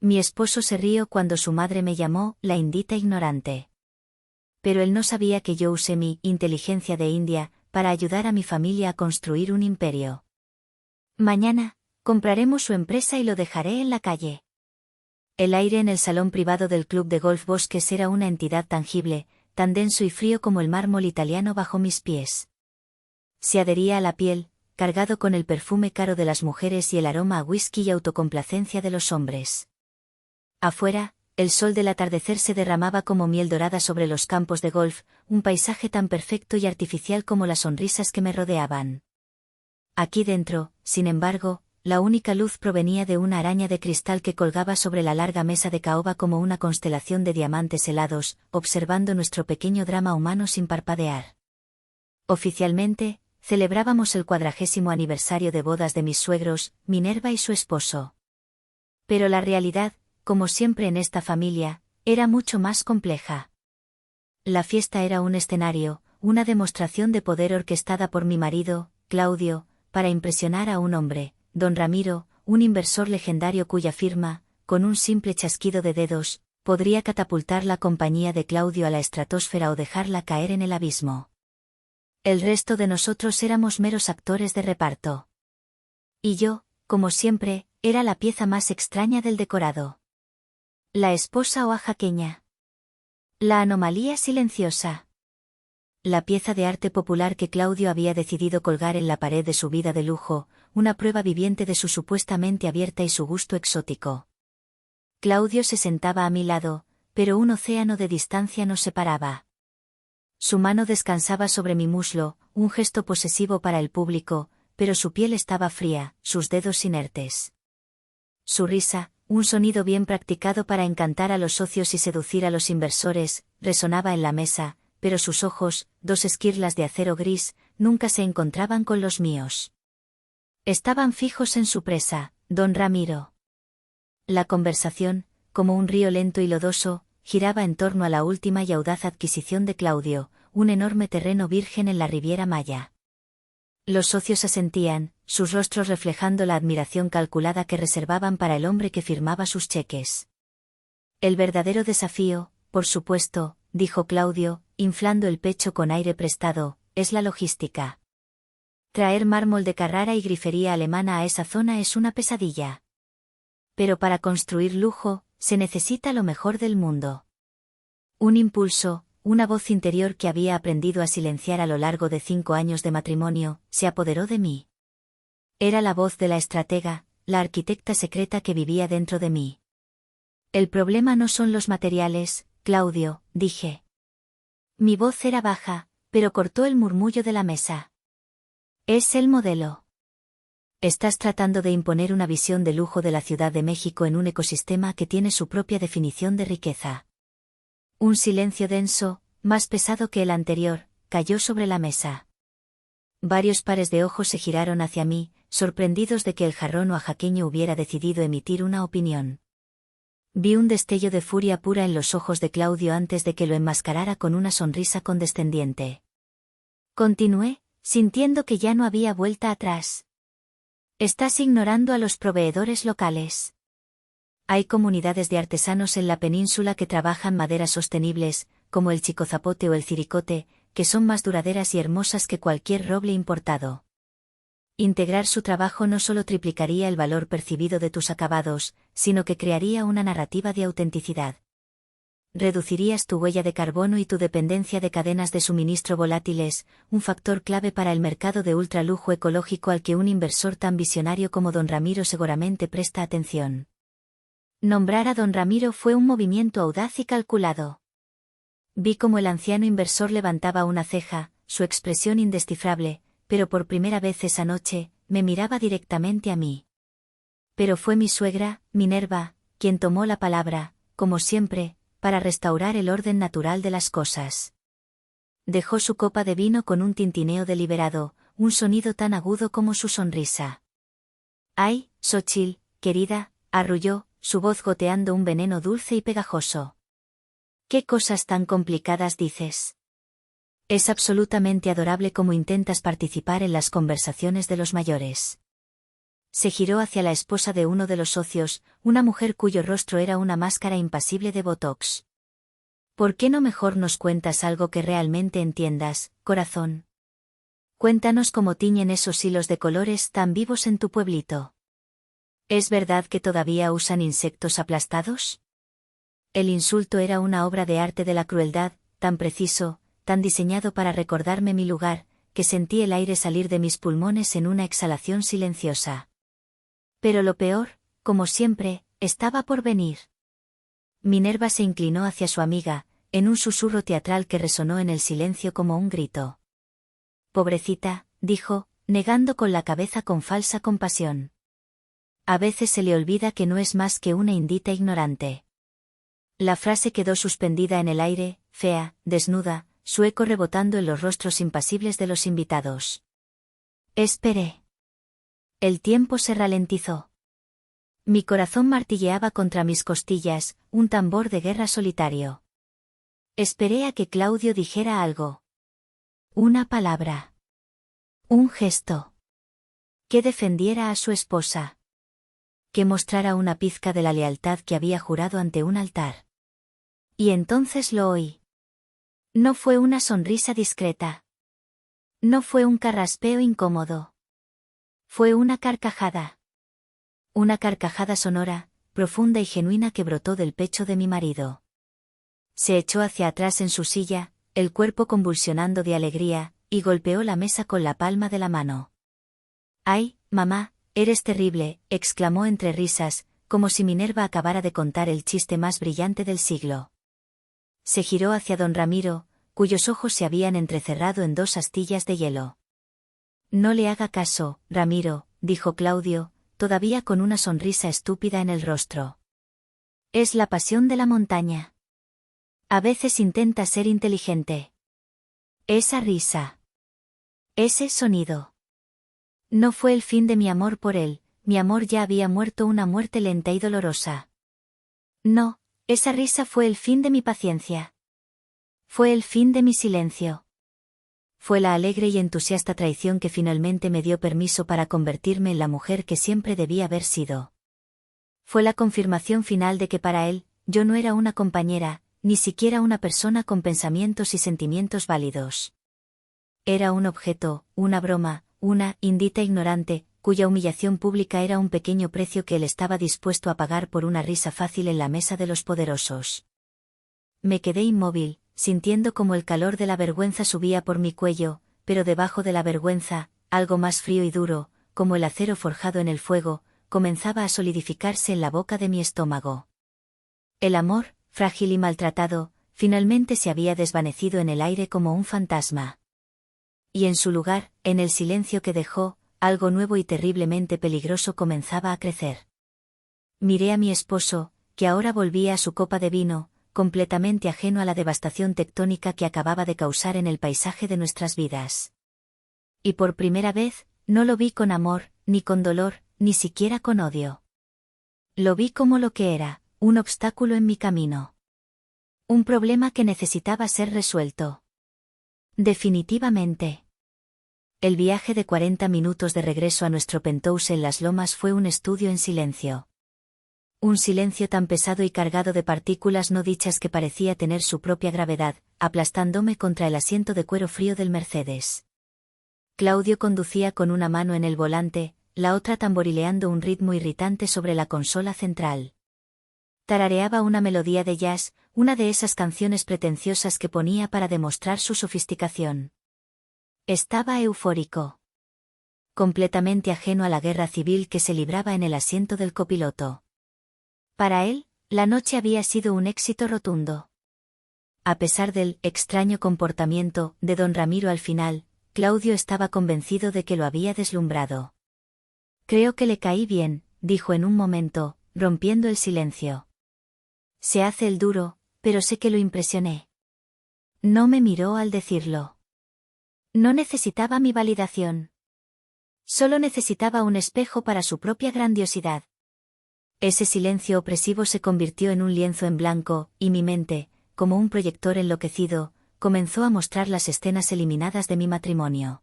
Mi esposo se rió cuando su madre me llamó la indita ignorante. Pero él no sabía que yo usé mi inteligencia de India para ayudar a mi familia a construir un imperio. Mañana, compraremos su empresa y lo dejaré en la calle. El aire en el salón privado del club de golf Bosques era una entidad tangible, tan denso y frío como el mármol italiano bajo mis pies. Se adhería a la piel, cargado con el perfume caro de las mujeres y el aroma a whisky y autocomplacencia de los hombres. Afuera, el sol del atardecer se derramaba como miel dorada sobre los campos de golf, un paisaje tan perfecto y artificial como las sonrisas que me rodeaban. Aquí dentro, sin embargo, la única luz provenía de una araña de cristal que colgaba sobre la larga mesa de caoba como una constelación de diamantes helados, observando nuestro pequeño drama humano sin parpadear. Oficialmente, celebrábamos el 40º aniversario de bodas de mis suegros, Minerva y su esposo. Pero la realidad, como siempre en esta familia, era mucho más compleja. La fiesta era un escenario, una demostración de poder orquestada por mi marido, Claudio, para impresionar a un hombre, don Ramiro, un inversor legendario cuya firma, con un simple chasquido de dedos, podría catapultar la compañía de Claudio a la estratosfera o dejarla caer en el abismo. El resto de nosotros éramos meros actores de reparto. Y yo, como siempre, era la pieza más extraña del decorado. La esposa oaxaqueña. La anomalía silenciosa. La pieza de arte popular que Claudio había decidido colgar en la pared de su vida de lujo, una prueba viviente de su supuesta mente abierta y su gusto exótico. Claudio se sentaba a mi lado, pero un océano de distancia nos separaba. Su mano descansaba sobre mi muslo, un gesto posesivo para el público, pero su piel estaba fría, sus dedos inertes. Su risa, un sonido bien practicado para encantar a los socios y seducir a los inversores, resonaba en la mesa, pero sus ojos, dos esquirlas de acero gris, nunca se encontraban con los míos. Estaban fijos en su presa, don Ramiro. La conversación, como un río lento y lodoso, giraba en torno a la última y audaz adquisición de Claudio, un enorme terreno virgen en la Riviera Maya. Los socios asentían, sus rostros reflejando la admiración calculada que reservaban para el hombre que firmaba sus cheques. El verdadero desafío, por supuesto, dijo Claudio, inflando el pecho con aire prestado, es la logística. Traer mármol de Carrara y grifería alemana a esa zona es una pesadilla. Pero para construir lujo, se necesita lo mejor del mundo. Un impulso, una voz interior que había aprendido a silenciar a lo largo de 5 años de matrimonio, se apoderó de mí. Era la voz de la estratega, la arquitecta secreta que vivía dentro de mí. El problema no son los materiales, Claudio, dije. Mi voz era baja, pero cortó el murmullo de la mesa. Es el modelo. Estás tratando de imponer una visión de lujo de la Ciudad de México en un ecosistema que tiene su propia definición de riqueza. Un silencio denso, más pesado que el anterior, cayó sobre la mesa. Varios pares de ojos se giraron hacia mí, sorprendidos de que el jarrón oaxaqueño hubiera decidido emitir una opinión. Vi un destello de furia pura en los ojos de Claudio antes de que lo enmascarara con una sonrisa condescendiente. Continué, sintiendo que ya no había vuelta atrás. Estás ignorando a los proveedores locales. Hay comunidades de artesanos en la península que trabajan maderas sostenibles, como el chicozapote o el ciricote, que son más duraderas y hermosas que cualquier roble importado. Integrar su trabajo no solo triplicaría el valor percibido de tus acabados, sino que crearía una narrativa de autenticidad. Reducirías tu huella de carbono y tu dependencia de cadenas de suministro volátiles, un factor clave para el mercado de ultralujo ecológico al que un inversor tan visionario como don Ramiro seguramente presta atención. Nombrar a don Ramiro fue un movimiento audaz y calculado. Vi cómo el anciano inversor levantaba una ceja, su expresión indescifrable, pero por primera vez esa noche, me miraba directamente a mí. Pero fue mi suegra, Minerva, quien tomó la palabra, como siempre, para restaurar el orden natural de las cosas. Dejó su copa de vino con un tintineo deliberado, un sonido tan agudo como su sonrisa. «Ay, Xochitl, querida», arrulló, su voz goteando un veneno dulce y pegajoso. «¿Qué cosas tan complicadas dices? Es absolutamente adorable cómo intentas participar en las conversaciones de los mayores. Se giró hacia la esposa de uno de los socios, una mujer cuyo rostro era una máscara impasible de botox. ¿Por qué no mejor nos cuentas algo que realmente entiendas, corazón? Cuéntanos cómo tiñen esos hilos de colores tan vivos en tu pueblito. ¿Es verdad que todavía usan insectos aplastados? El insulto era una obra de arte de la crueldad, tan preciso, tan diseñado para recordarme mi lugar, que sentí el aire salir de mis pulmones en una exhalación silenciosa. Pero lo peor, como siempre, estaba por venir. Minerva se inclinó hacia su amiga, en un susurro teatral que resonó en el silencio como un grito. Pobrecita, dijo, negando con la cabeza con falsa compasión. A veces se le olvida que no es más que una indita ignorante. La frase quedó suspendida en el aire, fea, desnuda, su eco rebotando en los rostros impasibles de los invitados. Esperé. El tiempo se ralentizó. Mi corazón martilleaba contra mis costillas, un tambor de guerra solitario. Esperé a que Claudio dijera algo. Una palabra. Un gesto. Que defendiera a su esposa. Que mostrara una pizca de la lealtad que había jurado ante un altar. Y entonces lo oí. No fue una sonrisa discreta. No fue un carraspeo incómodo. Fue una carcajada. Una carcajada sonora, profunda y genuina que brotó del pecho de mi marido. Se echó hacia atrás en su silla, el cuerpo convulsionando de alegría, y golpeó la mesa con la palma de la mano. «¡Ay, mamá, eres terrible!», exclamó entre risas, como si Minerva acabara de contar el chiste más brillante del siglo. Se giró hacia don Ramiro, cuyos ojos se habían entrecerrado en dos astillas de hielo. «No le haga caso, Ramiro», dijo Claudio, todavía con una sonrisa estúpida en el rostro. «Es la pasión de la montaña. A veces intenta ser inteligente. Esa risa. Ese sonido. No fue el fin de mi amor por él, mi amor ya había muerto una muerte lenta y dolorosa. No, esa risa fue el fin de mi paciencia. Fue el fin de mi silencio. Fue la alegre y entusiasta traición que finalmente me dio permiso para convertirme en la mujer que siempre debía haber sido. Fue la confirmación final de que para él, yo no era una compañera, ni siquiera una persona con pensamientos y sentimientos válidos. Era un objeto, una broma, una indita ignorante, cuya humillación pública era un pequeño precio que él estaba dispuesto a pagar por una risa fácil en la mesa de los poderosos. Me quedé inmóvil, sintiendo como el calor de la vergüenza subía por mi cuello, pero debajo de la vergüenza, algo más frío y duro, como el acero forjado en el fuego, comenzaba a solidificarse en la boca de mi estómago. El amor, frágil y maltratado, finalmente se había desvanecido en el aire como un fantasma. Y en su lugar, en el silencio que dejó, algo nuevo y terriblemente peligroso comenzaba a crecer. Miré a mi esposo, que ahora volvía a su copa de vino, completamente ajeno a la devastación tectónica que acababa de causar en el paisaje de nuestras vidas. Y por primera vez, no lo vi con amor, ni con dolor, ni siquiera con odio. Lo vi como lo que era, un obstáculo en mi camino. Un problema que necesitaba ser resuelto. Definitivamente. El viaje de 40 minutos de regreso a nuestro penthouse en las lomas fue un estudio en silencio. Un silencio tan pesado y cargado de partículas no dichas que parecía tener su propia gravedad, aplastándome contra el asiento de cuero frío del Mercedes. Claudio conducía con una mano en el volante, la otra tamborileando un ritmo irritante sobre la consola central. Tarareaba una melodía de jazz, una de esas canciones pretenciosas que ponía para demostrar su sofisticación. Estaba eufórico. Completamente ajeno a la guerra civil que se libraba en el asiento del copiloto. Para él, la noche había sido un éxito rotundo. A pesar del extraño comportamiento de don Ramiro al final, Claudio estaba convencido de que lo había deslumbrado. «Creo que le caí bien», dijo en un momento, rompiendo el silencio. «Se hace el duro, pero sé que lo impresioné». No me miró al decirlo. No necesitaba mi validación. Solo necesitaba un espejo para su propia grandiosidad. Ese silencio opresivo se convirtió en un lienzo en blanco, y mi mente, como un proyector enloquecido, comenzó a mostrar las escenas eliminadas de mi matrimonio.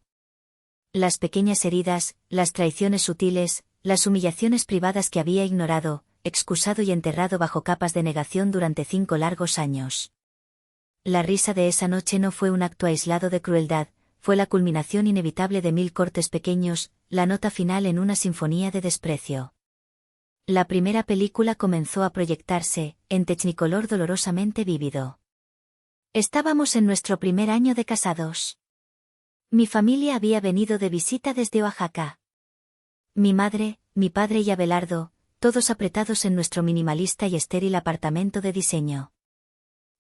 Las pequeñas heridas, las traiciones sutiles, las humillaciones privadas que había ignorado, excusado y enterrado bajo capas de negación durante 5 largos años. La risa de esa noche no fue un acto aislado de crueldad, fue la culminación inevitable de 1000 cortes pequeños, la nota final en una sinfonía de desprecio. La primera película comenzó a proyectarse, en Technicolor dolorosamente vívido. Estábamos en nuestro primer año de casados. Mi familia había venido de visita desde Oaxaca. Mi madre, mi padre y Abelardo, todos apretados en nuestro minimalista y estéril apartamento de diseño.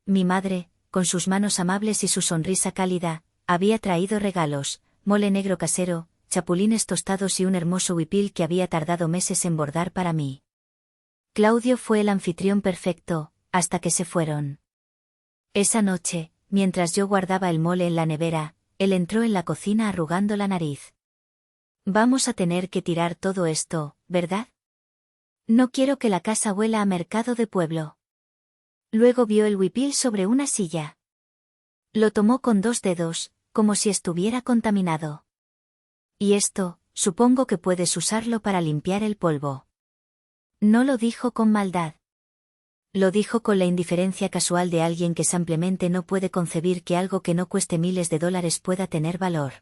Mi madre, con sus manos amables y su sonrisa cálida, había traído regalos, mole negro casero, chapulines tostados y un hermoso huipil que había tardado meses en bordar para mí. Claudio fue el anfitrión perfecto, hasta que se fueron. Esa noche, mientras yo guardaba el mole en la nevera, él entró en la cocina arrugando la nariz. Vamos a tener que tirar todo esto, ¿verdad? No quiero que la casa huela a mercado de pueblo. Luego vio el huipil sobre una silla. Lo tomó con 2 dedos, como si estuviera contaminado. Y esto, supongo que puedes usarlo para limpiar el polvo. No lo dijo con maldad. Lo dijo con la indiferencia casual de alguien que simplemente no puede concebir que algo que no cueste miles de dólares pueda tener valor.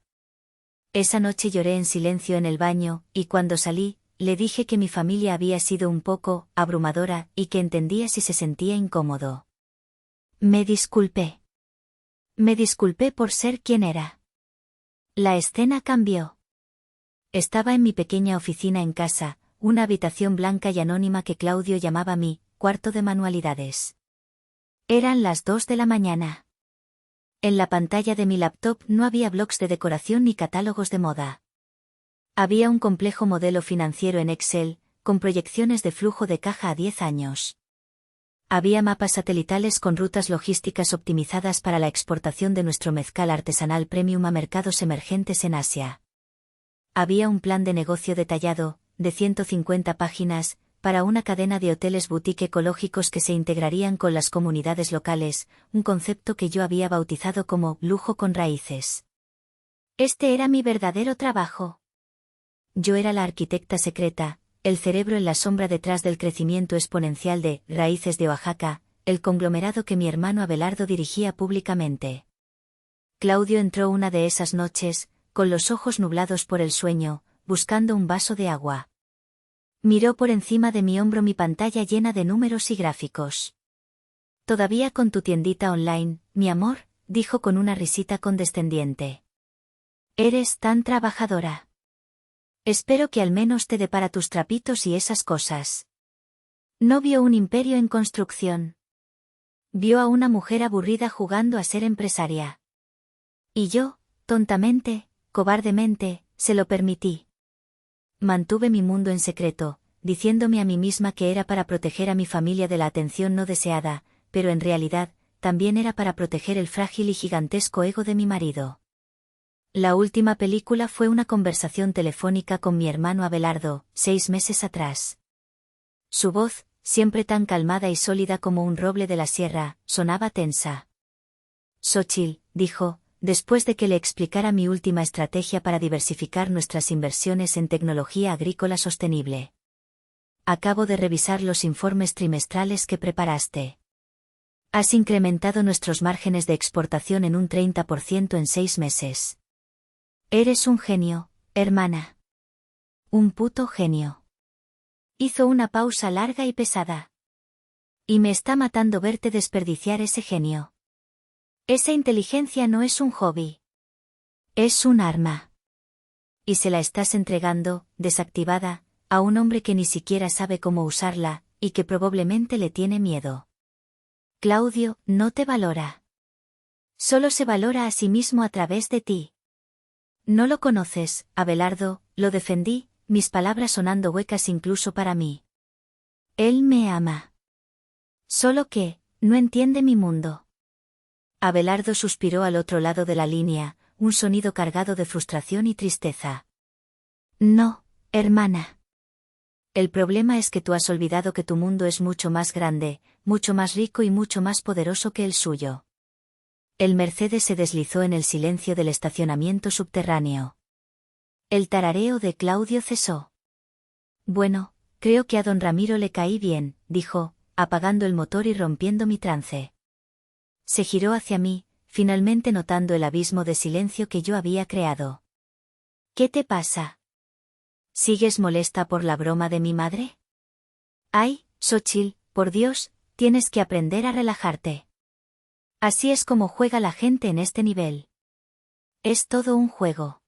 Esa noche lloré en silencio en el baño, y cuando salí, le dije que mi familia había sido un poco abrumadora y que entendía si se sentía incómodo. Me disculpé. Me disculpé por ser quien era. La escena cambió. Estaba en mi pequeña oficina en casa, una habitación blanca y anónima que Claudio llamaba mi cuarto de manualidades. Eran las 2 de la mañana. En la pantalla de mi laptop no había blogs de decoración ni catálogos de moda. Había un complejo modelo financiero en Excel, con proyecciones de flujo de caja a 10 años. Había mapas satelitales con rutas logísticas optimizadas para la exportación de nuestro mezcal artesanal premium a mercados emergentes en Asia. Había un plan de negocio detallado, de 150 páginas, para una cadena de hoteles boutique ecológicos que se integrarían con las comunidades locales, un concepto que yo había bautizado como lujo con raíces. Este era mi verdadero trabajo. Yo era la arquitecta secreta, el cerebro en la sombra detrás del crecimiento exponencial de Raíces de Oaxaca, el conglomerado que mi hermano Abelardo dirigía públicamente. Claudio entró una de esas noches, con los ojos nublados por el sueño, buscando un vaso de agua. Miró por encima de mi hombro mi pantalla llena de números y gráficos. «Todavía con tu tiendita online, mi amor», dijo con una risita condescendiente. «Eres tan trabajadora. Espero que al menos te dé para tus trapitos y esas cosas». No vio un imperio en construcción. Vio a una mujer aburrida jugando a ser empresaria. Y yo, tontamente, cobardemente, se lo permití. Mantuve mi mundo en secreto, diciéndome a mí misma que era para proteger a mi familia de la atención no deseada, pero en realidad, también era para proteger el frágil y gigantesco ego de mi marido. La última película fue una conversación telefónica con mi hermano Abelardo, 6 meses atrás. Su voz, siempre tan calmada y sólida como un roble de la sierra, sonaba tensa. «Xochitl», dijo, después de que le explicara mi última estrategia para diversificar nuestras inversiones en tecnología agrícola sostenible. «Acabo de revisar los informes trimestrales que preparaste. Has incrementado nuestros márgenes de exportación en un 30% en 6 meses. Eres un genio, hermana. Un puto genio». Hizo una pausa larga y pesada. «Y me está matando verte desperdiciar ese genio. Esa inteligencia no es un hobby. Es un arma. Y se la estás entregando, desactivada, a un hombre que ni siquiera sabe cómo usarla, y que probablemente le tiene miedo. Claudio no te valora. Solo se valora a sí mismo a través de ti. No lo conoces, Abelardo», lo defendí, mis palabras sonando huecas incluso para mí. Él me ama. Solo que, no entiende mi mundo. Abelardo suspiró al otro lado de la línea, un sonido cargado de frustración y tristeza. «No, hermana. El problema es que tú has olvidado que tu mundo es mucho más grande, mucho más rico y mucho más poderoso que el suyo». El Mercedes se deslizó en el silencio del estacionamiento subterráneo. El tarareo de Claudio cesó. Bueno, creo que a don Ramiro le caí bien, dijo, apagando el motor y rompiendo mi trance. Se giró hacia mí, finalmente notando el abismo de silencio que yo había creado. ¿Qué te pasa? ¿Sigues molesta por la broma de mi madre? Ay, Xochitl, por Dios, tienes que aprender a relajarte. Así es como juega la gente en este nivel. Es todo un juego.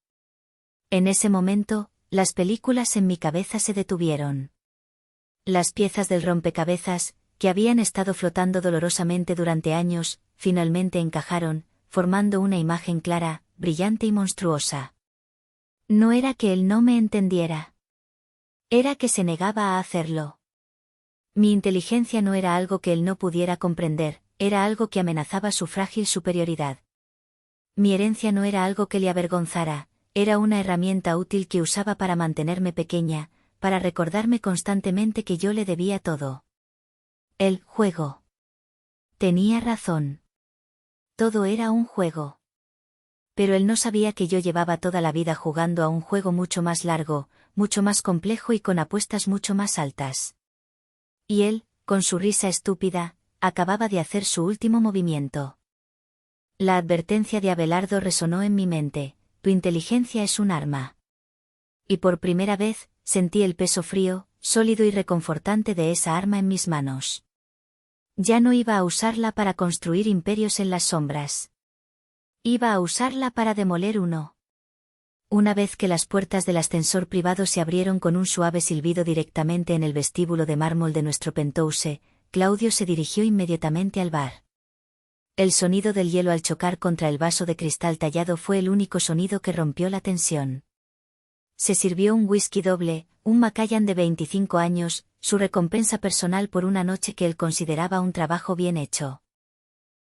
En ese momento, las películas en mi cabeza se detuvieron. Las piezas del rompecabezas, que habían estado flotando dolorosamente durante años, finalmente encajaron, formando una imagen clara, brillante y monstruosa. No era que él no me entendiera. Era que se negaba a hacerlo. Mi inteligencia no era algo que él no pudiera comprender, era algo que amenazaba su frágil superioridad. Mi herencia no era algo que le avergonzara, era una herramienta útil que usaba para mantenerme pequeña, para recordarme constantemente que yo le debía todo. El juego. Tenía razón. Todo era un juego. Pero él no sabía que yo llevaba toda la vida jugando a un juego mucho más largo, mucho más complejo y con apuestas mucho más altas. Y él, con su risa estúpida, acababa de hacer su último movimiento. La advertencia de Abelardo resonó en mi mente: tu inteligencia es un arma. Y por primera vez, sentí el peso frío, sólido y reconfortante de esa arma en mis manos. Ya no iba a usarla para construir imperios en las sombras. Iba a usarla para demoler uno. Una vez que las puertas del ascensor privado se abrieron con un suave silbido directamente en el vestíbulo de mármol de nuestro penthouse, Claudio se dirigió inmediatamente al bar. El sonido del hielo al chocar contra el vaso de cristal tallado fue el único sonido que rompió la tensión. Se sirvió un whisky doble, un Macallan de 25 años, su recompensa personal por una noche que él consideraba un trabajo bien hecho.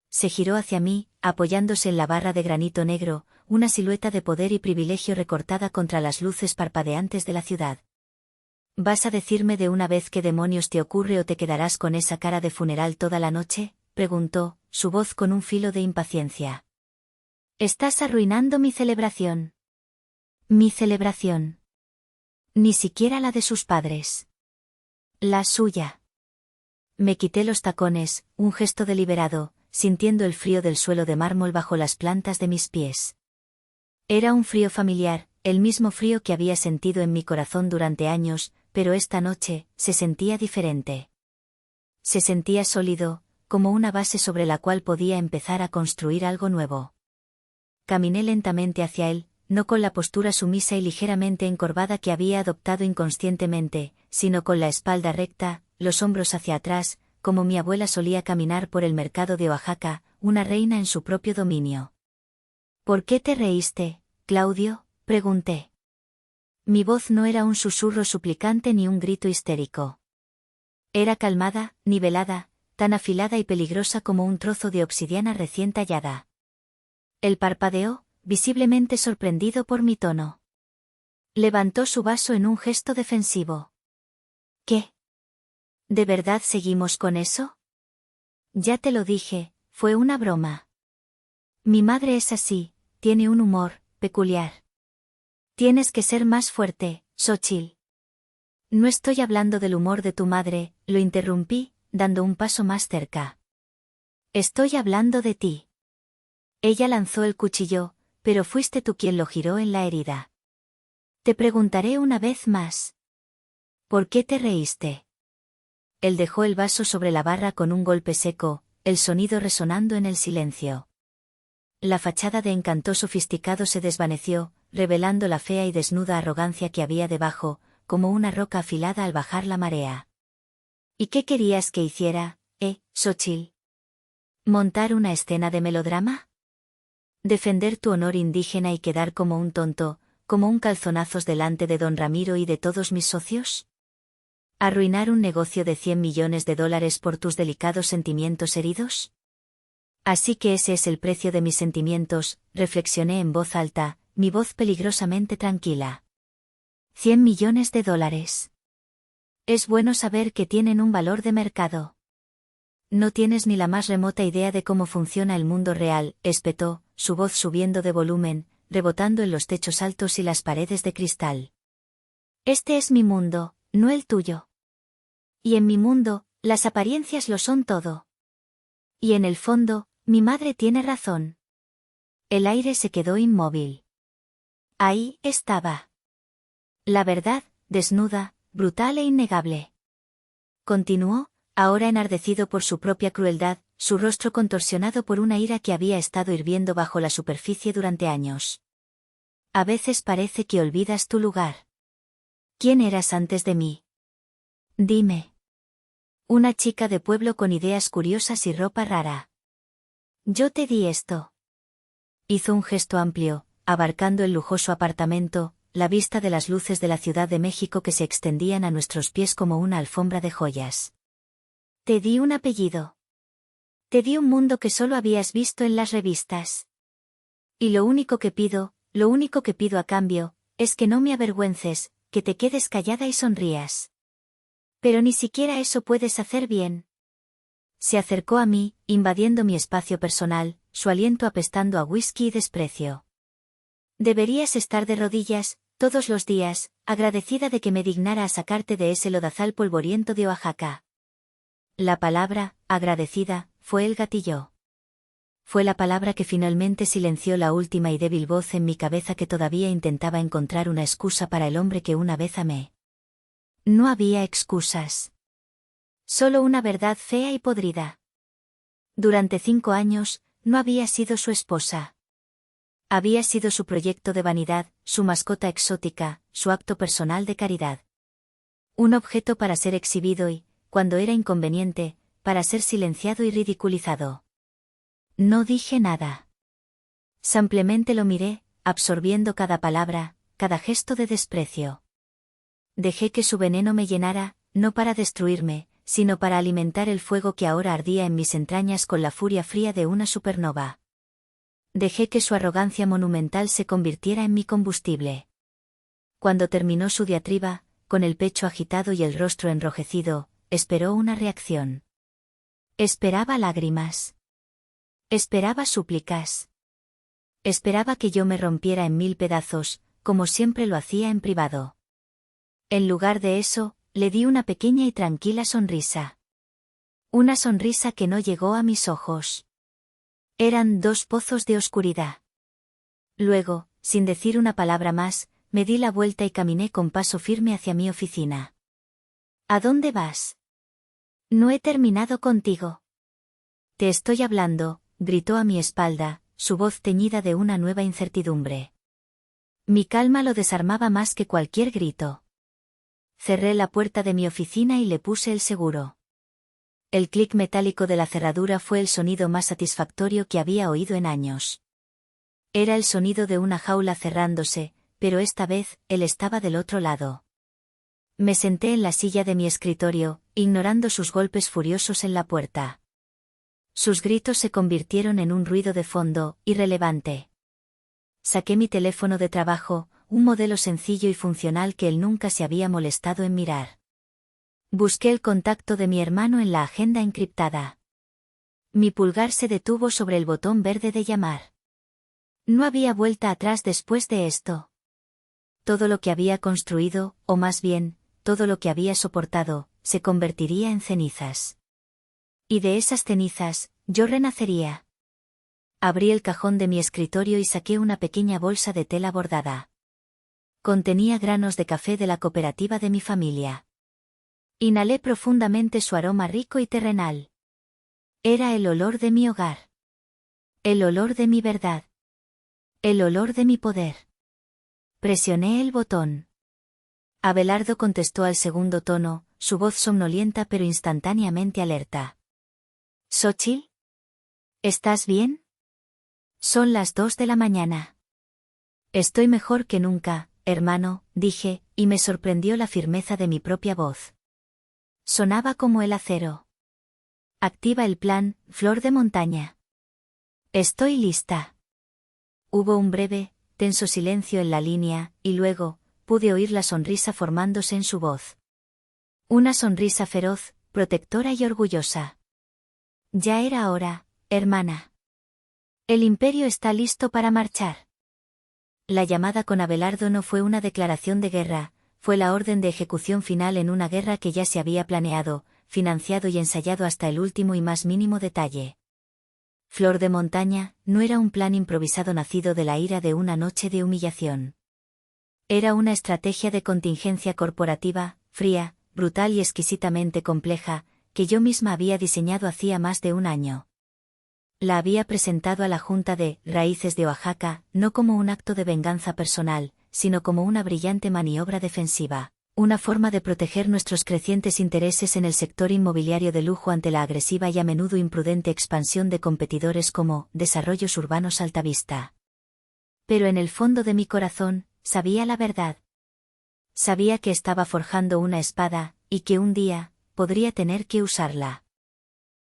Se giró hacia mí, apoyándose en la barra de granito negro, una silueta de poder y privilegio recortada contra las luces parpadeantes de la ciudad. ¿Vas a decirme de una vez qué demonios te ocurre o te quedarás con esa cara de funeral toda la noche?, preguntó, su voz con un filo de impaciencia. Estás arruinando mi celebración. Mi celebración. Ni siquiera la de sus padres. La suya. Me quité los tacones, un gesto deliberado, sintiendo el frío del suelo de mármol bajo las plantas de mis pies. Era un frío familiar, el mismo frío que había sentido en mi corazón durante años, pero esta noche, se sentía diferente. Se sentía sólido, como una base sobre la cual podía empezar a construir algo nuevo. Caminé lentamente hacia él, no con la postura sumisa y ligeramente encorvada que había adoptado inconscientemente, sino con la espalda recta, los hombros hacia atrás, como mi abuela solía caminar por el mercado de Oaxaca, una reina en su propio dominio. ¿Por qué te reíste, Claudio?, pregunté. Mi voz no era un susurro suplicante ni un grito histérico. Era calmada, nivelada, tan afilada y peligrosa como un trozo de obsidiana recién tallada. Él parpadeó, visiblemente sorprendido por mi tono. Levantó su vaso en un gesto defensivo. ¿Qué? ¿De verdad seguimos con eso? Ya te lo dije, fue una broma. Mi madre es así, tiene un humor peculiar. Tienes que ser más fuerte, Xochitl. No estoy hablando del humor de tu madre, lo interrumpí, dando un paso más cerca. Estoy hablando de ti. Ella lanzó el cuchillo, pero fuiste tú quien lo giró en la herida. Te preguntaré una vez más. ¿Por qué te reíste? Él dejó el vaso sobre la barra con un golpe seco, el sonido resonando en el silencio. La fachada de encanto sofisticado se desvaneció, revelando la fea y desnuda arrogancia que había debajo, como una roca afilada al bajar la marea. ¿Y qué querías que hiciera, Xochitl? ¿Montar una escena de melodrama? ¿Defender tu honor indígena y quedar como un tonto, como un calzonazos delante de don Ramiro y de todos mis socios? ¿Arruinar un negocio de $100 millones por tus delicados sentimientos heridos? Así que ese es el precio de mis sentimientos, reflexioné en voz alta, mi voz peligrosamente tranquila. $100 millones. Es bueno saber que tienen un valor de mercado. No tienes ni la más remota idea de cómo funciona el mundo real, espetó, su voz subiendo de volumen, rebotando en los techos altos y las paredes de cristal. Este es mi mundo, no el tuyo. Y en mi mundo, las apariencias lo son todo. Y en el fondo, mi madre tiene razón. El aire se quedó inmóvil. Ahí estaba. La verdad, desnuda, brutal e innegable. Continuó, ahora enardecido por su propia crueldad, su rostro contorsionado por una ira que había estado hirviendo bajo la superficie durante años. A veces parece que olvidas tu lugar. ¿Quién eras antes de mí? Dime. Una chica de pueblo con ideas curiosas y ropa rara. Yo te di esto. Hizo un gesto amplio, abarcando el lujoso apartamento, la vista de las luces de la Ciudad de México que se extendían a nuestros pies como una alfombra de joyas. Te di un apellido. Te di un mundo que solo habías visto en las revistas. Y lo único que pido a cambio, es que no me avergüences, que te quedes callada y sonrías. Pero ni siquiera eso puedes hacer bien. Se acercó a mí, invadiendo mi espacio personal, su aliento apestando a whisky y desprecio. Deberías estar de rodillas, todos los días, agradecida de que me dignara a sacarte de ese lodazal polvoriento de Oaxaca. La palabra, agradecida, fue el gatillo. Fue la palabra que finalmente silenció la última y débil voz en mi cabeza que todavía intentaba encontrar una excusa para el hombre que una vez amé. No había excusas. Solo una verdad fea y podrida. Durante 5 años, no había sido su esposa. Había sido su proyecto de vanidad, su mascota exótica, su acto personal de caridad. Un objeto para ser exhibido y, cuando era inconveniente, para ser silenciado y ridiculizado. No dije nada. Simplemente lo miré, absorbiendo cada palabra, cada gesto de desprecio. Dejé que su veneno me llenara, no para destruirme, sino para alimentar el fuego que ahora ardía en mis entrañas con la furia fría de una supernova. Dejé que su arrogancia monumental se convirtiera en mi combustible. Cuando terminó su diatriba, con el pecho agitado y el rostro enrojecido, esperó una reacción. Esperaba lágrimas. Esperaba súplicas. Esperaba que yo me rompiera en 1000 pedazos, como siempre lo hacía en privado. En lugar de eso, le di una pequeña y tranquila sonrisa. Una sonrisa que no llegó a mis ojos. Eran 2 pozos de oscuridad. Luego, sin decir una palabra más, me di la vuelta y caminé con paso firme hacia mi oficina. ¿A dónde vas? No he terminado contigo. Te estoy hablando, gritó a mi espalda, su voz teñida de una nueva incertidumbre. Mi calma lo desarmaba más que cualquier grito. Cerré la puerta de mi oficina y le puse el seguro. El clic metálico de la cerradura fue el sonido más satisfactorio que había oído en años. Era el sonido de una jaula cerrándose, pero esta vez, él estaba del otro lado. Me senté en la silla de mi escritorio, ignorando sus golpes furiosos en la puerta. Sus gritos se convirtieron en un ruido de fondo, irrelevante. Saqué mi teléfono de trabajo, un modelo sencillo y funcional que él nunca se había molestado en mirar. Busqué el contacto de mi hermano en la agenda encriptada. Mi pulgar se detuvo sobre el botón verde de llamar. No había vuelta atrás después de esto. Todo lo que había construido, o más bien, todo lo que había soportado, se convertiría en cenizas. Y de esas cenizas, yo renacería. Abrí el cajón de mi escritorio y saqué una pequeña bolsa de tela bordada. Contenía granos de café de la cooperativa de mi familia. Inhalé profundamente su aroma rico y terrenal. Era el olor de mi hogar. El olor de mi verdad. El olor de mi poder. Presioné el botón. Abelardo contestó al segundo tono, su voz somnolienta pero instantáneamente alerta. ¿Xóchitl? ¿Estás bien? Son las 2 de la mañana. Estoy mejor que nunca, hermano, dije, y me sorprendió la firmeza de mi propia voz. Sonaba como el acero. Activa el plan, flor de montaña. Estoy lista. Hubo un breve, tenso silencio en la línea, y luego, pude oír la sonrisa formándose en su voz. Una sonrisa feroz, protectora y orgullosa. Ya era hora, hermana. El imperio está listo para marchar. La llamada con Abelardo no fue una declaración de guerra, fue la orden de ejecución final en una guerra que ya se había planeado, financiado y ensayado hasta el último y más mínimo detalle. Flor de montaña, no era un plan improvisado nacido de la ira de una noche de humillación. Era una estrategia de contingencia corporativa, fría, brutal y exquisitamente compleja, que yo misma había diseñado hacía más de un año. La había presentado a la Junta de Raíces de Oaxaca, no como un acto de venganza personal, sino como una brillante maniobra defensiva, una forma de proteger nuestros crecientes intereses en el sector inmobiliario de lujo ante la agresiva y a menudo imprudente expansión de competidores como Desarrollos Urbanos Altavista. Pero en el fondo de mi corazón, sabía la verdad. Sabía que estaba forjando una espada, y que un día, podría tener que usarla.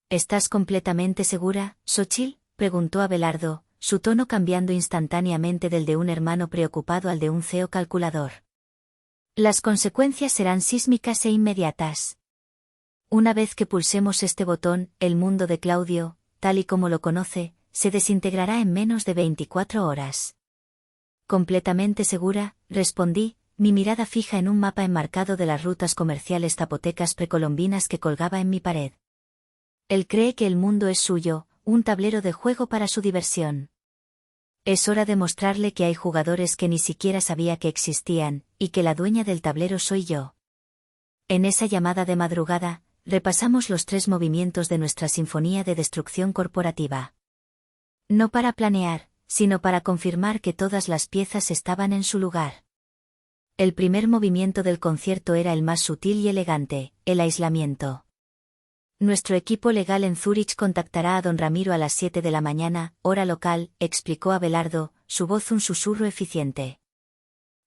¿Estás completamente segura, Xóchitl?, preguntó Abelardo, su tono cambiando instantáneamente del de un hermano preocupado al de un CEO calculador. Las consecuencias serán sísmicas e inmediatas. Una vez que pulsemos este botón, el mundo de Claudio, tal y como lo conoce, se desintegrará en menos de 24 horas. Completamente segura, respondí, mi mirada fija en un mapa enmarcado de las rutas comerciales zapotecas precolombinas que colgaba en mi pared. Él cree que el mundo es suyo, un tablero de juego para su diversión. Es hora de mostrarle que hay jugadores que ni siquiera sabía que existían, y que la dueña del tablero soy yo. En esa llamada de madrugada, repasamos los 3 movimientos de nuestra sinfonía de destrucción corporativa. No para planear, sino para confirmar que todas las piezas estaban en su lugar. El primer movimiento del concierto era el más sutil y elegante, el aislamiento. Nuestro equipo legal en Zúrich contactará a don Ramiro a las 7 de la mañana, hora local, explicó Abelardo, su voz un susurro eficiente.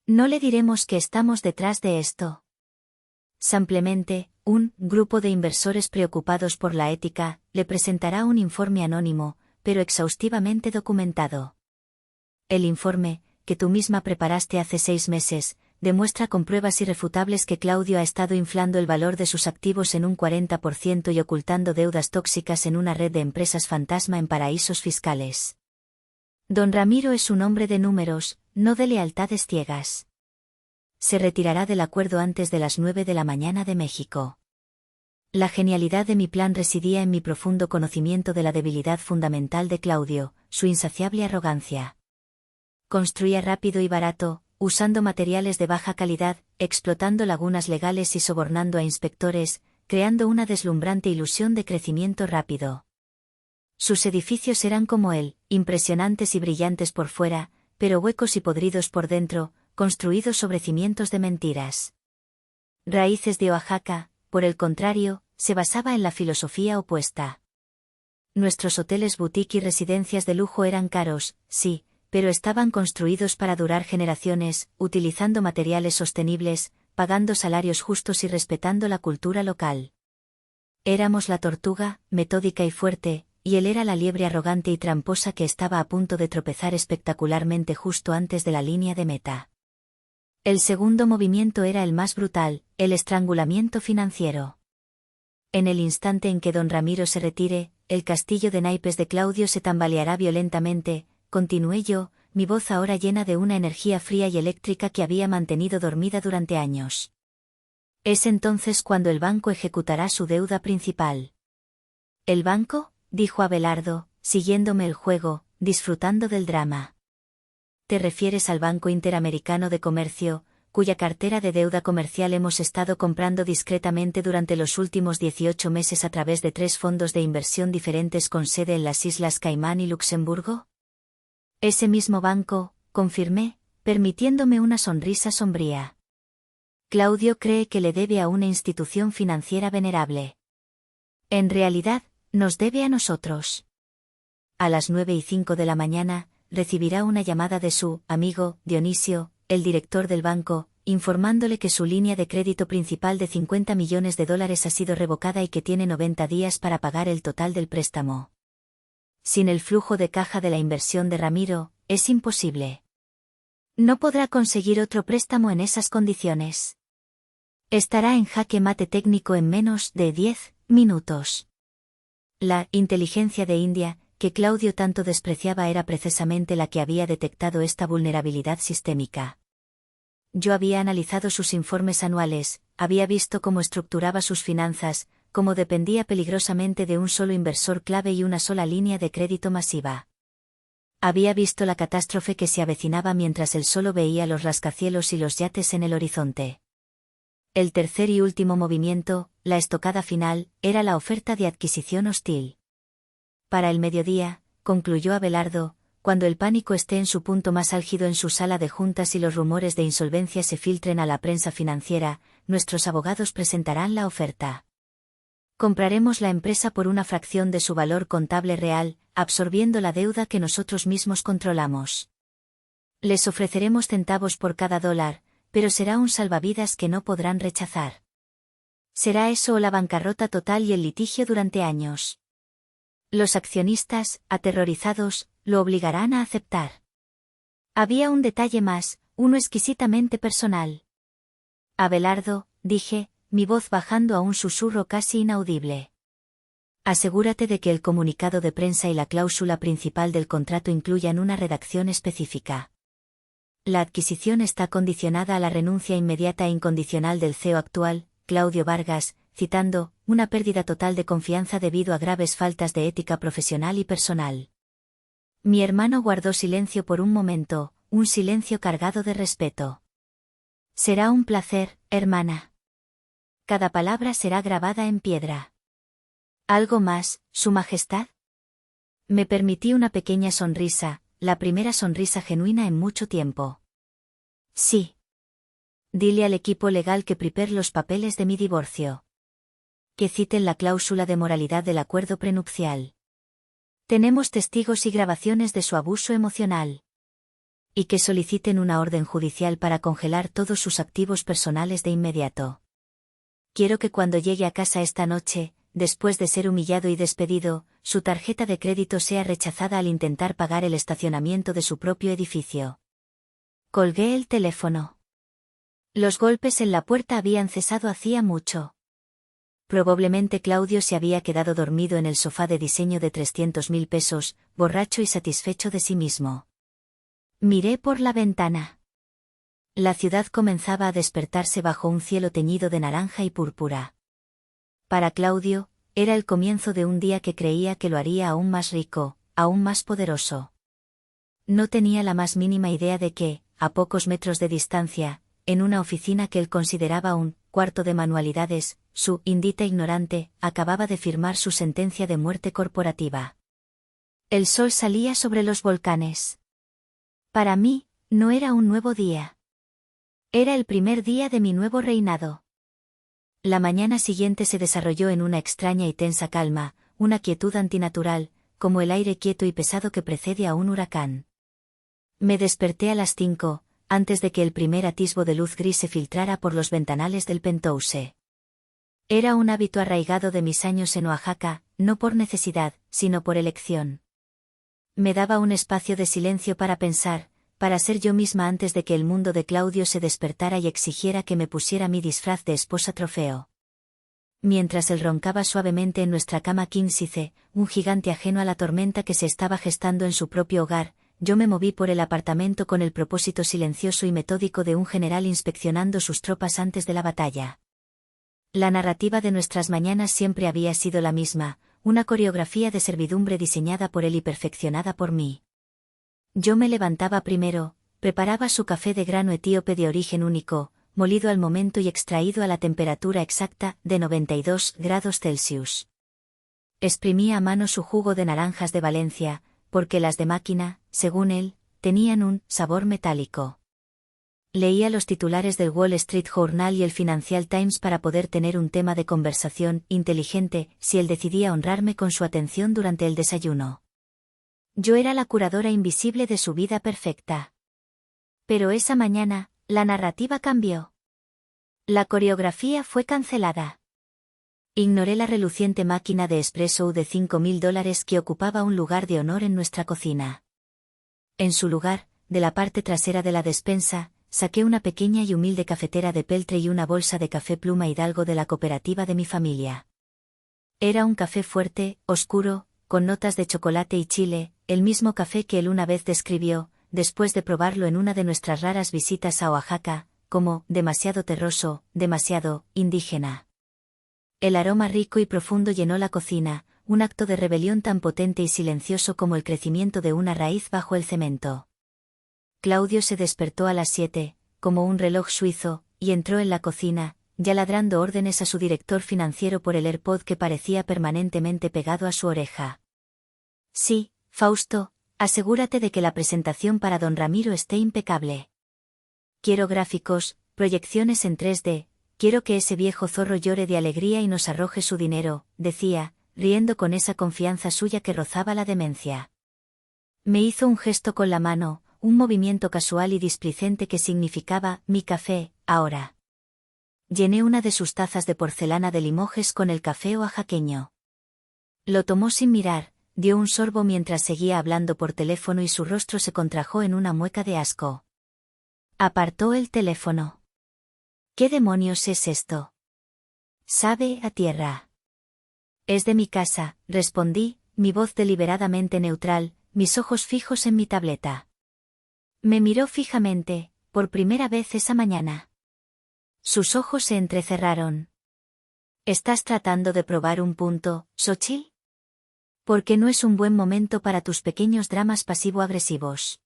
No le diremos que estamos detrás de esto. Simplemente, un grupo de inversores preocupados por la ética, le presentará un informe anónimo, pero exhaustivamente documentado. El informe, que tú misma preparaste hace 6 meses, demuestra con pruebas irrefutables que Claudio ha estado inflando el valor de sus activos en un 40% y ocultando deudas tóxicas en una red de empresas fantasma en paraísos fiscales. Don Ramiro es un hombre de números, no de lealtades ciegas. Se retirará del acuerdo antes de las 9 de la mañana de México. La genialidad de mi plan residía en mi profundo conocimiento de la debilidad fundamental de Claudio, su insaciable arrogancia. Construía rápido y barato, usando materiales de baja calidad, explotando lagunas legales y sobornando a inspectores, creando una deslumbrante ilusión de crecimiento rápido. Sus edificios eran como él, impresionantes y brillantes por fuera, pero huecos y podridos por dentro, construidos sobre cimientos de mentiras. Raíces de Oaxaca, por el contrario, se basaba en la filosofía opuesta. Nuestros hoteles boutique y residencias de lujo eran caros, sí, pero estaban construidos para durar generaciones, utilizando materiales sostenibles, pagando salarios justos y respetando la cultura local. Éramos la tortuga, metódica y fuerte, y él era la liebre arrogante y tramposa que estaba a punto de tropezar espectacularmente justo antes de la línea de meta. El segundo movimiento era el más brutal, el estrangulamiento financiero. En el instante en que don Ramiro se retire, el castillo de naipes de Claudio se tambaleará violentamente, continué yo, mi voz ahora llena de una energía fría y eléctrica que había mantenido dormida durante años. Es entonces cuando el banco ejecutará su deuda principal. ¿El banco?, dijo Abelardo, siguiéndome el juego, disfrutando del drama. ¿Te refieres al Banco Interamericano de Comercio, cuya cartera de deuda comercial hemos estado comprando discretamente durante los últimos 18 meses a través de 3 fondos de inversión diferentes con sede en las Islas Caimán y Luxemburgo? Ese mismo banco, confirmé, permitiéndome una sonrisa sombría. Claudio cree que le debe a una institución financiera venerable. En realidad, nos debe a nosotros. A las 9:05 de la mañana, recibirá una llamada de su amigo, Dionisio, el director del banco, informándole que su línea de crédito principal de $50 millones ha sido revocada y que tiene 90 días para pagar el total del préstamo. Sin el flujo de caja de la inversión de Ramiro, es imposible. No podrá conseguir otro préstamo en esas condiciones. Estará en jaque mate técnico en menos de 10 minutos. La inteligencia de India, que Claudio tanto despreciaba, era precisamente la que había detectado esta vulnerabilidad sistémica. yo había analizado sus informes anuales, había visto cómo estructuraba sus finanzas, cómo dependía peligrosamente de un solo inversor clave y una sola línea de crédito masiva. Había visto la catástrofe que se avecinaba mientras él solo veía los rascacielos y los yates en el horizonte. El tercer y último movimiento, la estocada final, era la oferta de adquisición hostil. Para el mediodía, concluyó Abelardo, cuando el pánico esté en su punto más álgido en su sala de juntas y los rumores de insolvencia se filtren a la prensa financiera, nuestros abogados presentarán la oferta. Compraremos la empresa por una fracción de su valor contable real, absorbiendo la deuda que nosotros mismos controlamos. Les ofreceremos centavos por cada dólar, pero será un salvavidas que no podrán rechazar. Será eso o la bancarrota total y el litigio durante años. Los accionistas, aterrorizados, lo obligarán a aceptar. Había un detalle más, uno exquisitamente personal. Abelardo, dije, mi voz bajando a un susurro casi inaudible. Asegúrate de que el comunicado de prensa y la cláusula principal del contrato incluyan una redacción específica. La adquisición está condicionada a la renuncia inmediata e incondicional del CEO actual, Claudio Vargas, citando, una pérdida total de confianza debido a graves faltas de ética profesional y personal. Mi hermano guardó silencio por un momento, un silencio cargado de respeto. Será un placer, hermana. Cada palabra será grabada en piedra. ¿Algo más, Su Majestad? Me permití una pequeña sonrisa, la primera sonrisa genuina en mucho tiempo. Sí. Dile al equipo legal que prepare los papeles de mi divorcio. Que citen la cláusula de moralidad del acuerdo prenupcial. Tenemos testigos y grabaciones de su abuso emocional. Y que soliciten una orden judicial para congelar todos sus activos personales de inmediato. Quiero que cuando llegue a casa esta noche, después de ser humillado y despedido, su tarjeta de crédito sea rechazada al intentar pagar el estacionamiento de su propio edificio. Colgué el teléfono. Los golpes en la puerta habían cesado hacía mucho. Probablemente Claudio se había quedado dormido en el sofá de diseño de 300.000 pesos, borracho y satisfecho de sí mismo. Miré por la ventana. La ciudad comenzaba a despertarse bajo un cielo teñido de naranja y púrpura. Para Claudio, era el comienzo de un día que creía que lo haría aún más rico, aún más poderoso. No tenía la más mínima idea de que, a pocos metros de distancia, en una oficina que él consideraba un cuarto de manualidades, su indita ignorante acababa de firmar su sentencia de muerte corporativa. El sol salía sobre los volcanes. Para mí, no era un nuevo día. Era el primer día de mi nuevo reinado. La mañana siguiente se desarrolló en una extraña y tensa calma, una quietud antinatural, como el aire quieto y pesado que precede a un huracán. Me desperté a las 5, antes de que el primer atisbo de luz gris se filtrara por los ventanales del penthouse. Era un hábito arraigado de mis años en Oaxaca, no por necesidad, sino por elección. Me daba un espacio de silencio para pensar, para ser yo misma antes de que el mundo de Claudio se despertara y exigiera que me pusiera mi disfraz de esposa trofeo. Mientras él roncaba suavemente en nuestra cama king size, un gigante ajeno a la tormenta que se estaba gestando en su propio hogar, yo me moví por el apartamento con el propósito silencioso y metódico de un general inspeccionando sus tropas antes de la batalla. La narrativa de nuestras mañanas siempre había sido la misma, una coreografía de servidumbre diseñada por él y perfeccionada por mí. Yo me levantaba primero, preparaba su café de grano etíope de origen único, molido al momento y extraído a la temperatura exacta de 92 grados Celsius. Exprimía a mano su jugo de naranjas de Valencia, porque las de máquina, según él, tenían un sabor metálico. Leía los titulares del Wall Street Journal y el Financial Times para poder tener un tema de conversación inteligente si él decidía honrarme con su atención durante el desayuno. Yo era la curadora invisible de su vida perfecta. Pero esa mañana, la narrativa cambió. La coreografía fue cancelada. Ignoré la reluciente máquina de espresso de $5.000 que ocupaba un lugar de honor en nuestra cocina. En su lugar, de la parte trasera de la despensa, saqué una pequeña y humilde cafetera de peltre y una bolsa de café Pluma Hidalgo de la cooperativa de mi familia. Era un café fuerte, oscuro, con notas de chocolate y chile, el mismo café que él una vez describió, después de probarlo en una de nuestras raras visitas a Oaxaca, como demasiado terroso, demasiado indígena. El aroma rico y profundo llenó la cocina, un acto de rebelión tan potente y silencioso como el crecimiento de una raíz bajo el cemento. Claudio se despertó a las 7, como un reloj suizo, y entró en la cocina, ya ladrando órdenes a su director financiero por el AirPod que parecía permanentemente pegado a su oreja. Sí, Fausto, asegúrate de que la presentación para don Ramiro esté impecable. Quiero gráficos, proyecciones en 3D, quiero que ese viejo zorro llore de alegría y nos arroje su dinero, decía, riendo con esa confianza suya que rozaba la demencia. Me hizo un gesto con la mano, un movimiento casual y displicente que significaba, mi café, ahora. Llené una de sus tazas de porcelana de Limoges con el café oaxaqueño. Lo tomó sin mirar, dio un sorbo mientras seguía hablando por teléfono y su rostro se contrajo en una mueca de asco. Apartó el teléfono. ¿Qué demonios es esto? Sabe a tierra. Es de mi casa, respondí, mi voz deliberadamente neutral, mis ojos fijos en mi tableta. Me miró fijamente, por primera vez esa mañana. Sus ojos se entrecerraron. ¿Estás tratando de probar un punto, Xochitl? Porque no es un buen momento para tus pequeños dramas pasivo-agresivos.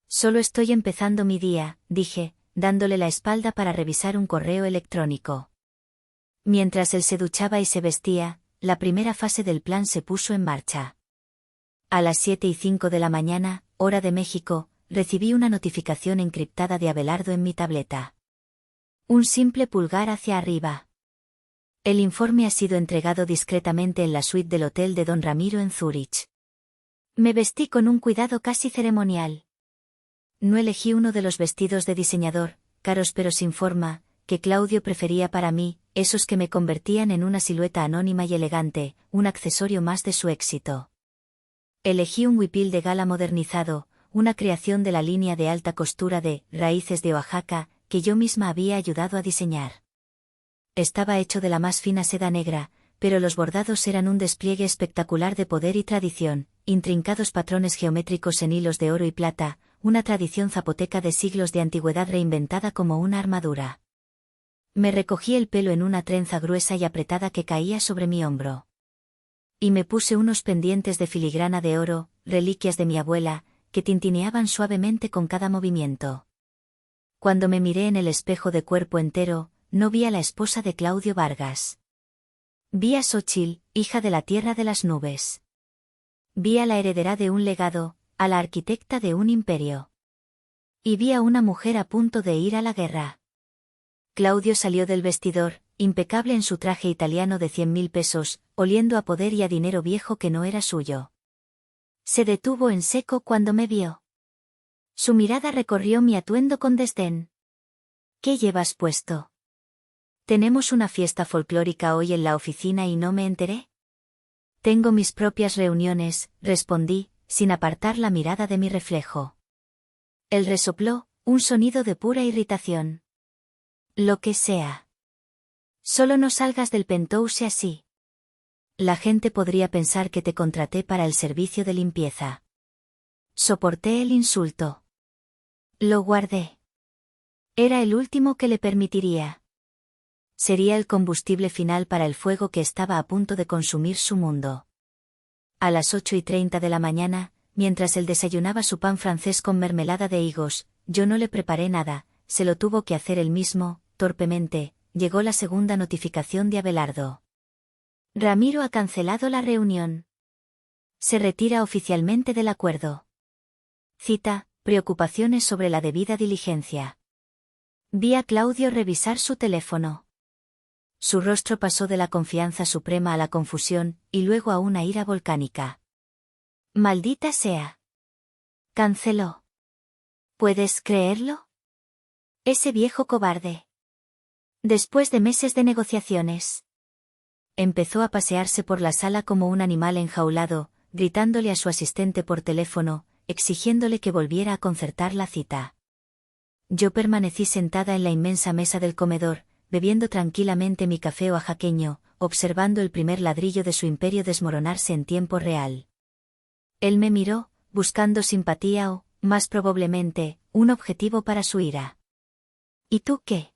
Solo estoy empezando mi día, dije, dándole la espalda para revisar un correo electrónico. Mientras él se duchaba y se vestía, la primera fase del plan se puso en marcha. A las 7:05 de la mañana, hora de México, recibí una notificación encriptada de Abelardo en mi tableta. Un simple pulgar hacia arriba. El informe ha sido entregado discretamente en la suite del hotel de don Ramiro en Zúrich. Me vestí con un cuidado casi ceremonial. No elegí uno de los vestidos de diseñador, caros pero sin forma, que Claudio prefería para mí, esos que me convertían en una silueta anónima y elegante, un accesorio más de su éxito. Elegí un huipil de gala modernizado, una creación de la línea de alta costura de Raíces de Oaxaca, que yo misma había ayudado a diseñar. Estaba hecho de la más fina seda negra, pero los bordados eran un despliegue espectacular de poder y tradición, intrincados patrones geométricos en hilos de oro y plata, una tradición zapoteca de siglos de antigüedad reinventada como una armadura. Me recogí el pelo en una trenza gruesa y apretada que caía sobre mi hombro. Y me puse unos pendientes de filigrana de oro, reliquias de mi abuela, que tintineaban suavemente con cada movimiento. Cuando me miré en el espejo de cuerpo entero, no vi a la esposa de Claudio Vargas. Vi a Xochitl, hija de la tierra de las nubes. Vi a la heredera de un legado, a la arquitecta de un imperio. Y vi a una mujer a punto de ir a la guerra. Claudio salió del vestidor, impecable en su traje italiano de 100.000 pesos, oliendo a poder y a dinero viejo que no era suyo. Se detuvo en seco cuando me vio. Su mirada recorrió mi atuendo con desdén. ¿Qué llevas puesto? ¿Tenemos una fiesta folclórica hoy en la oficina y no me enteré? Tengo mis propias reuniones, respondí, sin apartar la mirada de mi reflejo. Él resopló, un sonido de pura irritación. Lo que sea. Solo no salgas del penthouse así. La gente podría pensar que te contraté para el servicio de limpieza. Soporté el insulto. Lo guardé. Era el último que le permitiría. Sería el combustible final para el fuego que estaba a punto de consumir su mundo. A las 8:30 de la mañana, mientras él desayunaba su pan francés con mermelada de higos, yo no le preparé nada, se lo tuvo que hacer él mismo, torpemente, llegó la segunda notificación de Abelardo. Ramiro ha cancelado la reunión. Se retira oficialmente del acuerdo. Cita, preocupaciones sobre la debida diligencia. Vi a Claudio revisar su teléfono. Su rostro pasó de la confianza suprema a la confusión, y luego a una ira volcánica. Maldita sea. Canceló. ¿Puedes creerlo? Ese viejo cobarde. Después de meses de negociaciones. Empezó a pasearse por la sala como un animal enjaulado, gritándole a su asistente por teléfono, exigiéndole que volviera a concertar la cita. Yo permanecí sentada en la inmensa mesa del comedor, bebiendo tranquilamente mi café oaxaqueño, observando el primer ladrillo de su imperio desmoronarse en tiempo real. Él me miró, buscando simpatía o, más probablemente, un objetivo para su ira. ¿Y tú qué?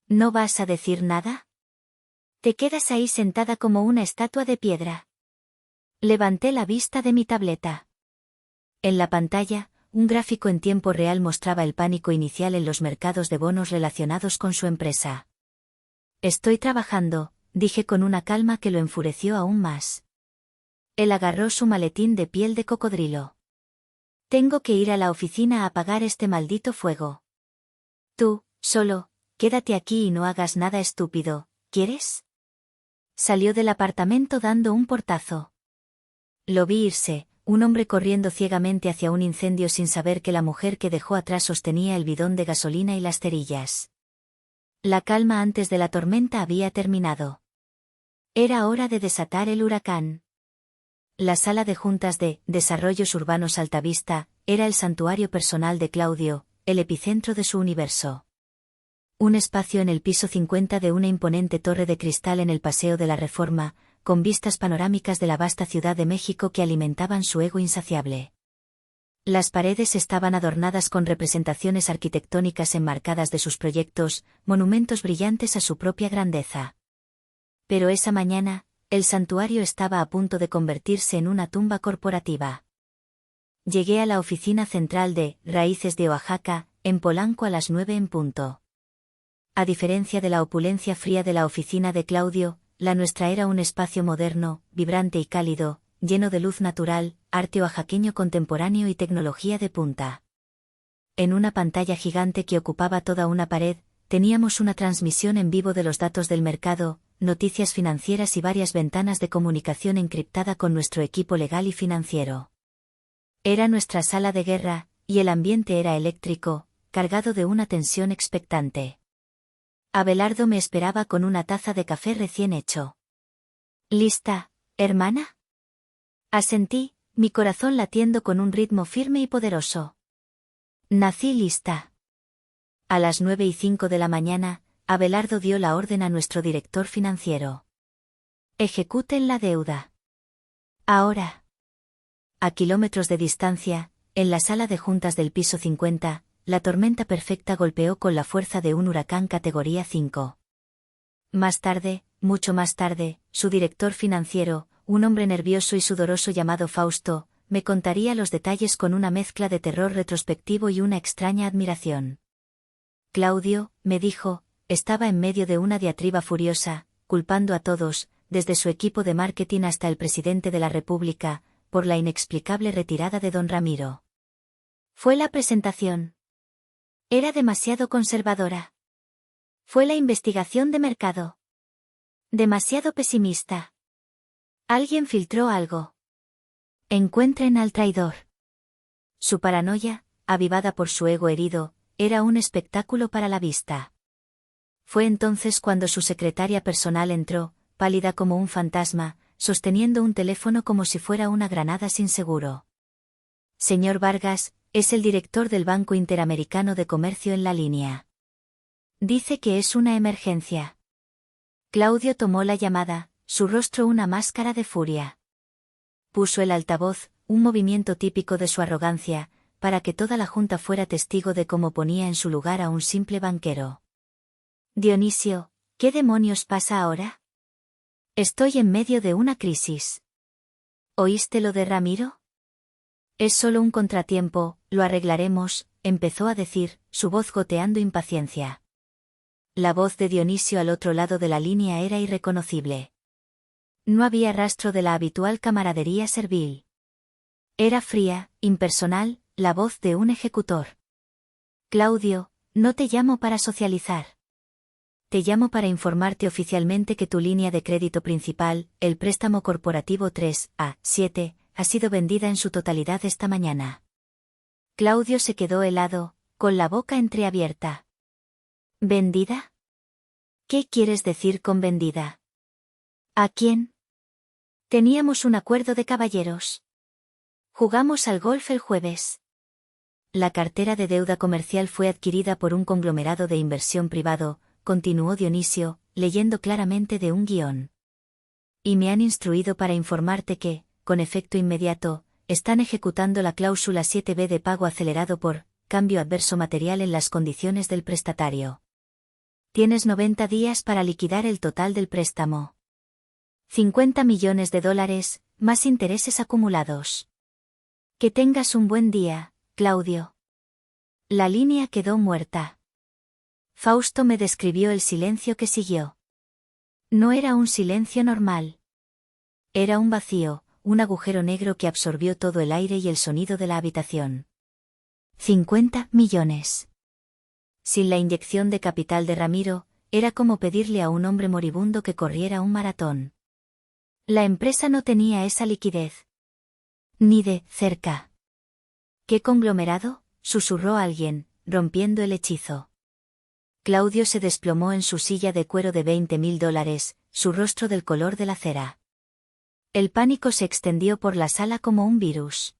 ¿No vas a decir nada? Te quedas ahí sentada como una estatua de piedra. Levanté la vista de mi tableta. En la pantalla, un gráfico en tiempo real mostraba el pánico inicial en los mercados de bonos relacionados con su empresa. Estoy trabajando, dije con una calma que lo enfureció aún más. Él agarró su maletín de piel de cocodrilo. Tengo que ir a la oficina a apagar este maldito fuego. Tú, solo, quédate aquí y no hagas nada estúpido, ¿quieres? Salió del apartamento dando un portazo. Lo vi irse, un hombre corriendo ciegamente hacia un incendio sin saber que la mujer que dejó atrás sostenía el bidón de gasolina y las cerillas. La calma antes de la tormenta había terminado. Era hora de desatar el huracán. La sala de juntas de Desarrollos Urbanos Altavista era el santuario personal de Claudio, el epicentro de su universo. Un espacio en el piso 50 de una imponente torre de cristal en el Paseo de la Reforma, con vistas panorámicas de la vasta Ciudad de México que alimentaban su ego insaciable. Las paredes estaban adornadas con representaciones arquitectónicas enmarcadas de sus proyectos, monumentos brillantes a su propia grandeza. Pero esa mañana, el santuario estaba a punto de convertirse en una tumba corporativa. Llegué a la oficina central de Raíces de Oaxaca, en Polanco a las 9 en punto. A diferencia de la opulencia fría de la oficina de Claudio, la nuestra era un espacio moderno, vibrante y cálido, lleno de luz natural, arte oaxaqueño contemporáneo y tecnología de punta. En una pantalla gigante que ocupaba toda una pared, teníamos una transmisión en vivo de los datos del mercado, noticias financieras y varias ventanas de comunicación encriptada con nuestro equipo legal y financiero. Era nuestra sala de guerra, y el ambiente era eléctrico, cargado de una tensión expectante. Abelardo me esperaba con una taza de café recién hecho. ¿Lista, hermana? Asentí, mi corazón latiendo con un ritmo firme y poderoso. Nací lista. A las 9:05 de la mañana, Abelardo dio la orden a nuestro director financiero. Ejecuten la deuda. Ahora. A kilómetros de distancia, en la sala de juntas del piso 50, la tormenta perfecta golpeó con la fuerza de un huracán categoría 5. Más tarde, mucho más tarde, su director financiero, un hombre nervioso y sudoroso llamado Fausto, me contaría los detalles con una mezcla de terror retrospectivo y una extraña admiración. Claudio, me dijo, estaba en medio de una diatriba furiosa, culpando a todos, desde su equipo de marketing hasta el presidente de la República, por la inexplicable retirada de don Ramiro. Fue la presentación. Era demasiado conservadora. Fue la investigación de mercado. Demasiado pesimista. Alguien filtró algo. Encuentren al traidor. Su paranoia, avivada por su ego herido, era un espectáculo para la vista. Fue entonces cuando su secretaria personal entró, pálida como un fantasma, sosteniendo un teléfono como si fuera una granada sin seguro. Señor Vargas, es el director del Banco Interamericano de Comercio en la línea. Dice que es una emergencia. Claudio tomó la llamada, su rostro una máscara de furia. Puso el altavoz, un movimiento típico de su arrogancia, para que toda la junta fuera testigo de cómo ponía en su lugar a un simple banquero. Dionisio, ¿qué demonios pasa ahora? Estoy en medio de una crisis. ¿Oíste lo de Ramiro? Es solo un contratiempo, lo arreglaremos, empezó a decir, su voz goteando impaciencia. La voz de Dionisio al otro lado de la línea era irreconocible. No había rastro de la habitual camaradería servil. Era fría, impersonal, la voz de un ejecutor. Claudio, no te llamo para socializar. Te llamo para informarte oficialmente que tu línea de crédito principal, el préstamo corporativo 3A7, ha sido vendida en su totalidad esta mañana. Claudio se quedó helado, con la boca entreabierta. ¿Vendida? ¿Qué quieres decir con vendida? ¿A quién? Teníamos un acuerdo de caballeros. Jugamos al golf el jueves. La cartera de deuda comercial fue adquirida por un conglomerado de inversión privado, continuó Dionisio, leyendo claramente de un guión. Y me han instruido para informarte que, con efecto inmediato, están ejecutando la cláusula 7B de pago acelerado por cambio adverso material en las condiciones del prestatario. Tienes 90 días para liquidar el total del préstamo. 50 millones de dólares, más intereses acumulados. Que tengas un buen día, Claudio. La línea quedó muerta. Fausto me describió el silencio que siguió. No era un silencio normal. Era un vacío, un agujero negro que absorbió todo el aire y el sonido de la habitación. 50 millones. Sin la inyección de capital de Ramiro, era como pedirle a un hombre moribundo que corriera un maratón. La empresa no tenía esa liquidez. Ni de cerca. ¿Qué conglomerado?, susurró alguien, rompiendo el hechizo. Claudio se desplomó en su silla de cuero de $20.000, su rostro del color de la cera. El pánico se extendió por la sala como un virus.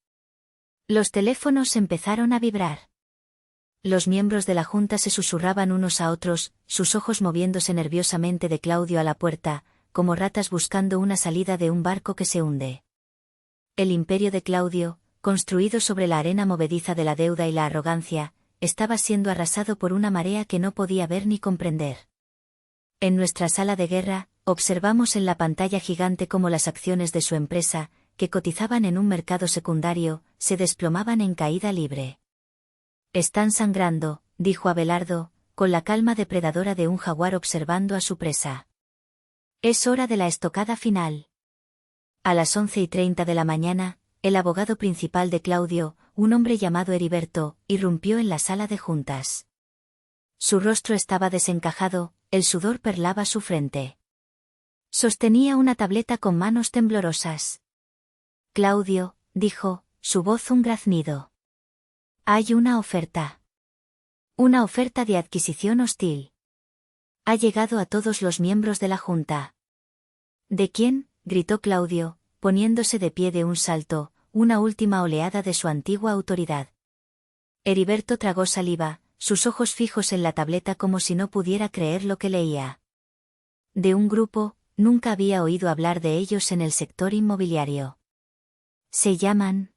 Los teléfonos empezaron a vibrar. Los miembros de la junta se susurraban unos a otros, sus ojos moviéndose nerviosamente de Claudio a la puerta, como ratas buscando una salida de un barco que se hunde. El imperio de Claudio, construido sobre la arena movediza de la deuda y la arrogancia, estaba siendo arrasado por una marea que no podía ver ni comprender. En nuestra sala de guerra, observamos en la pantalla gigante cómo las acciones de su empresa, que cotizaban en un mercado secundario, se desplomaban en caída libre. Están sangrando, dijo Abelardo, con la calma depredadora de un jaguar observando a su presa. Es hora de la estocada final. A las 11:30 de la mañana, el abogado principal de Claudio, un hombre llamado Heriberto, irrumpió en la sala de juntas. Su rostro estaba desencajado, el sudor perlaba su frente. Sostenía una tableta con manos temblorosas. Claudio, dijo, su voz un graznido. Hay una oferta. Una oferta de adquisición hostil. Ha llegado a todos los miembros de la junta. ¿De quién?, gritó Claudio, poniéndose de pie de un salto, una última oleada de su antigua autoridad. Heriberto tragó saliva, sus ojos fijos en la tableta como si no pudiera creer lo que leía. De un grupo, nunca había oído hablar de ellos en el sector inmobiliario. Se llaman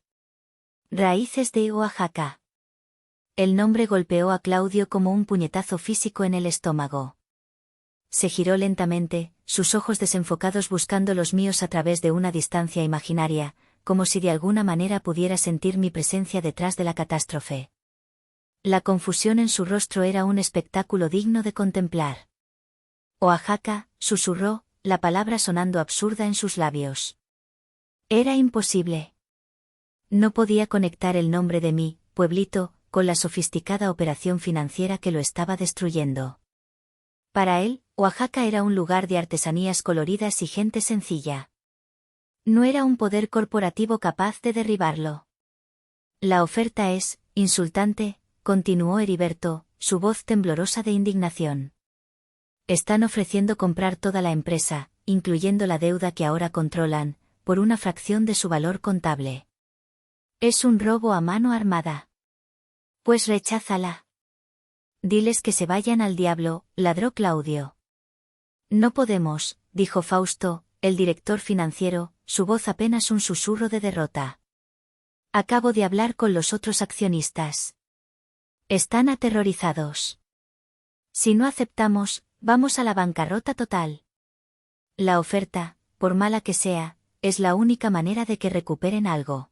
Raíces de Oaxaca. El nombre golpeó a Claudio como un puñetazo físico en el estómago. Se giró lentamente, sus ojos desenfocados buscando los míos a través de una distancia imaginaria, como si de alguna manera pudiera sentir mi presencia detrás de la catástrofe. La confusión en su rostro era un espectáculo digno de contemplar. Oaxaca, susurró, la palabra sonando absurda en sus labios. Era imposible. No podía conectar el nombre de mi pueblito con la sofisticada operación financiera que lo estaba destruyendo. Para él, Oaxaca era un lugar de artesanías coloridas y gente sencilla. No era un poder corporativo capaz de derribarlo. La oferta es insultante, continuó Heriberto, su voz temblorosa de indignación. Están ofreciendo comprar toda la empresa, incluyendo la deuda que ahora controlan, por una fracción de su valor contable. Es un robo a mano armada. Pues recházala. Diles que se vayan al diablo, ladró Claudio. No podemos, dijo Fausto, el director financiero, su voz apenas un susurro de derrota. Acabo de hablar con los otros accionistas. Están aterrorizados. Si no aceptamos, vamos a la bancarrota total. La oferta, por mala que sea, es la única manera de que recuperen algo.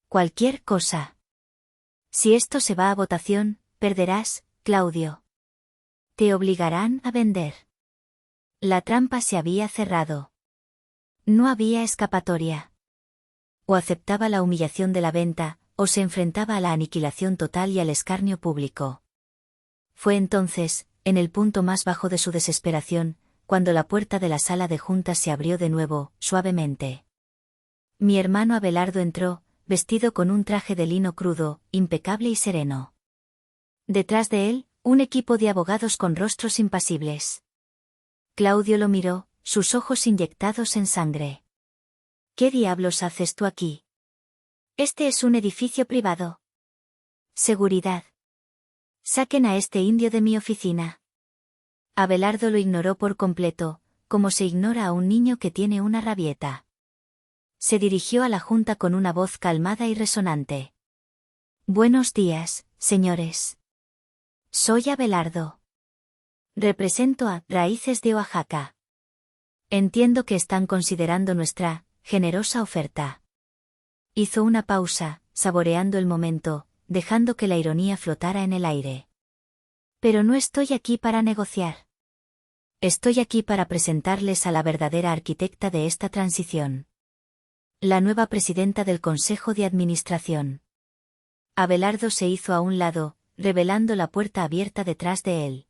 Cualquier cosa. Si esto se va a votación, perderás, Claudio. Te obligarán a vender. La trampa se había cerrado. No había escapatoria. O aceptaba la humillación de la venta, o se enfrentaba a la aniquilación total y al escarnio público. Fue entonces, en el punto más bajo de su desesperación, cuando la puerta de la sala de juntas se abrió de nuevo, suavemente. Mi hermano Abelardo entró, vestido con un traje de lino crudo, impecable y sereno. Detrás de él, un equipo de abogados con rostros impasibles. Claudio lo miró, sus ojos inyectados en sangre. ¿Qué diablos haces tú aquí? Este es un edificio privado. Seguridad. Saquen a este indio de mi oficina. Abelardo lo ignoró por completo, como se ignora a un niño que tiene una rabieta. Se dirigió a la junta con una voz calmada y resonante. Buenos días, señores. Soy Abelardo. Represento a Raíces de Oaxaca. Entiendo que están considerando nuestra generosa oferta. Hizo una pausa, saboreando el momento, dejando que la ironía flotara en el aire. Pero no estoy aquí para negociar. Estoy aquí para presentarles a la verdadera arquitecta de esta transición. La nueva presidenta del Consejo de Administración. Abelardo se hizo a un lado, revelando la puerta abierta detrás de él.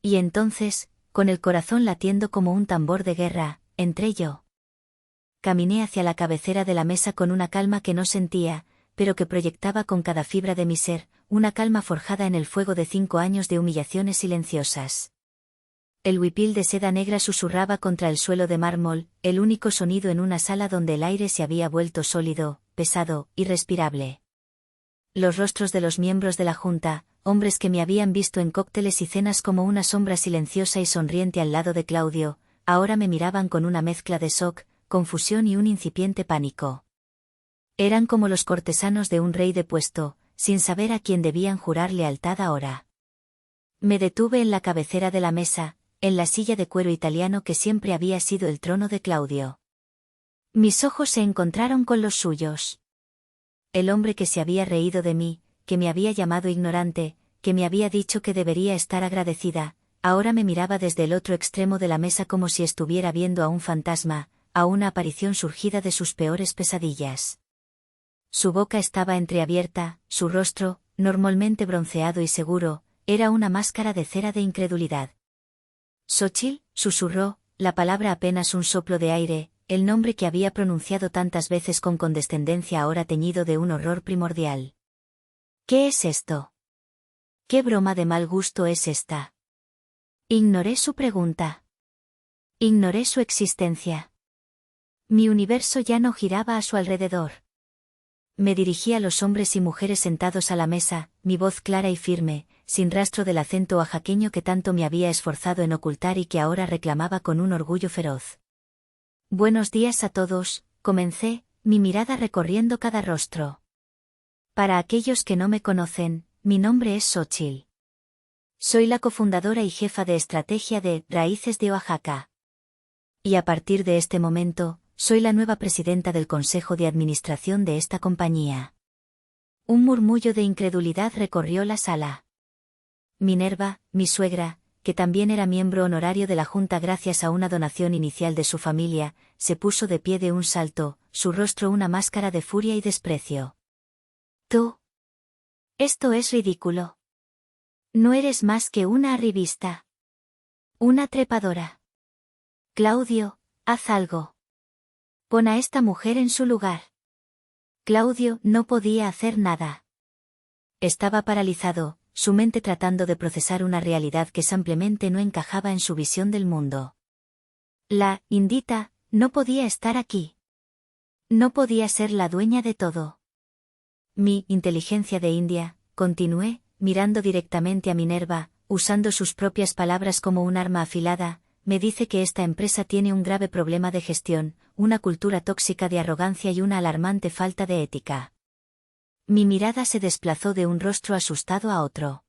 Y entonces, con el corazón latiendo como un tambor de guerra, entré yo. Caminé hacia la cabecera de la mesa con una calma que no sentía, pero que proyectaba con cada fibra de mi ser, una calma forjada en el fuego de 5 años de humillaciones silenciosas. El huipil de seda negra susurraba contra el suelo de mármol, el único sonido en una sala donde el aire se había vuelto sólido, pesado, irrespirable. Los rostros de los miembros de la Junta, hombres que me habían visto en cócteles y cenas como una sombra silenciosa y sonriente al lado de Claudio, ahora me miraban con una mezcla de shock, confusión y un incipiente pánico. Eran como los cortesanos de un rey depuesto, sin saber a quién debían jurar lealtad ahora. Me detuve en la cabecera de la mesa, en la silla de cuero italiano que siempre había sido el trono de Claudio. Mis ojos se encontraron con los suyos. El hombre que se había reído de mí, que me había llamado ignorante, que me había dicho que debería estar agradecida, ahora me miraba desde el otro extremo de la mesa como si estuviera viendo a un fantasma, a una aparición surgida de sus peores pesadillas. Su boca estaba entreabierta, su rostro, normalmente bronceado y seguro, era una máscara de cera de incredulidad. «Xóchitl», susurró, la palabra apenas un soplo de aire, el nombre que había pronunciado tantas veces con condescendencia ahora teñido de un horror primordial. «¿Qué es esto? ¿Qué broma de mal gusto es esta?» Ignoré su pregunta. Ignoré su existencia. Mi universo ya no giraba a su alrededor. Me dirigí a los hombres y mujeres sentados a la mesa, mi voz clara y firme, sin rastro del acento oaxaqueño que tanto me había esforzado en ocultar y que ahora reclamaba con un orgullo feroz. «Buenos días a todos», comencé, mi mirada recorriendo cada rostro. Para aquellos que no me conocen, mi nombre es Xóchitl. Soy la cofundadora y jefa de estrategia de Raíces de Oaxaca. Y a partir de este momento, soy la nueva presidenta del Consejo de Administración de esta compañía. Un murmullo de incredulidad recorrió la sala. Minerva, mi suegra, que también era miembro honorario de la Junta gracias a una donación inicial de su familia, se puso de pie de un salto, su rostro una máscara de furia y desprecio. «Tú. Esto es ridículo. No eres más que una arribista. Una trepadora. Claudio, haz algo. Pon a esta mujer en su lugar». Claudio no podía hacer nada. Estaba paralizado, su mente tratando de procesar una realidad que simplemente no encajaba en su visión del mundo. La Indita no podía estar aquí. No podía ser la dueña de todo. Mi inteligencia de India, continué, mirando directamente a Minerva, usando sus propias palabras como un arma afilada, me dice que esta empresa tiene un grave problema de gestión, una cultura tóxica de arrogancia y una alarmante falta de ética. Mi mirada se desplazó de un rostro asustado a otro.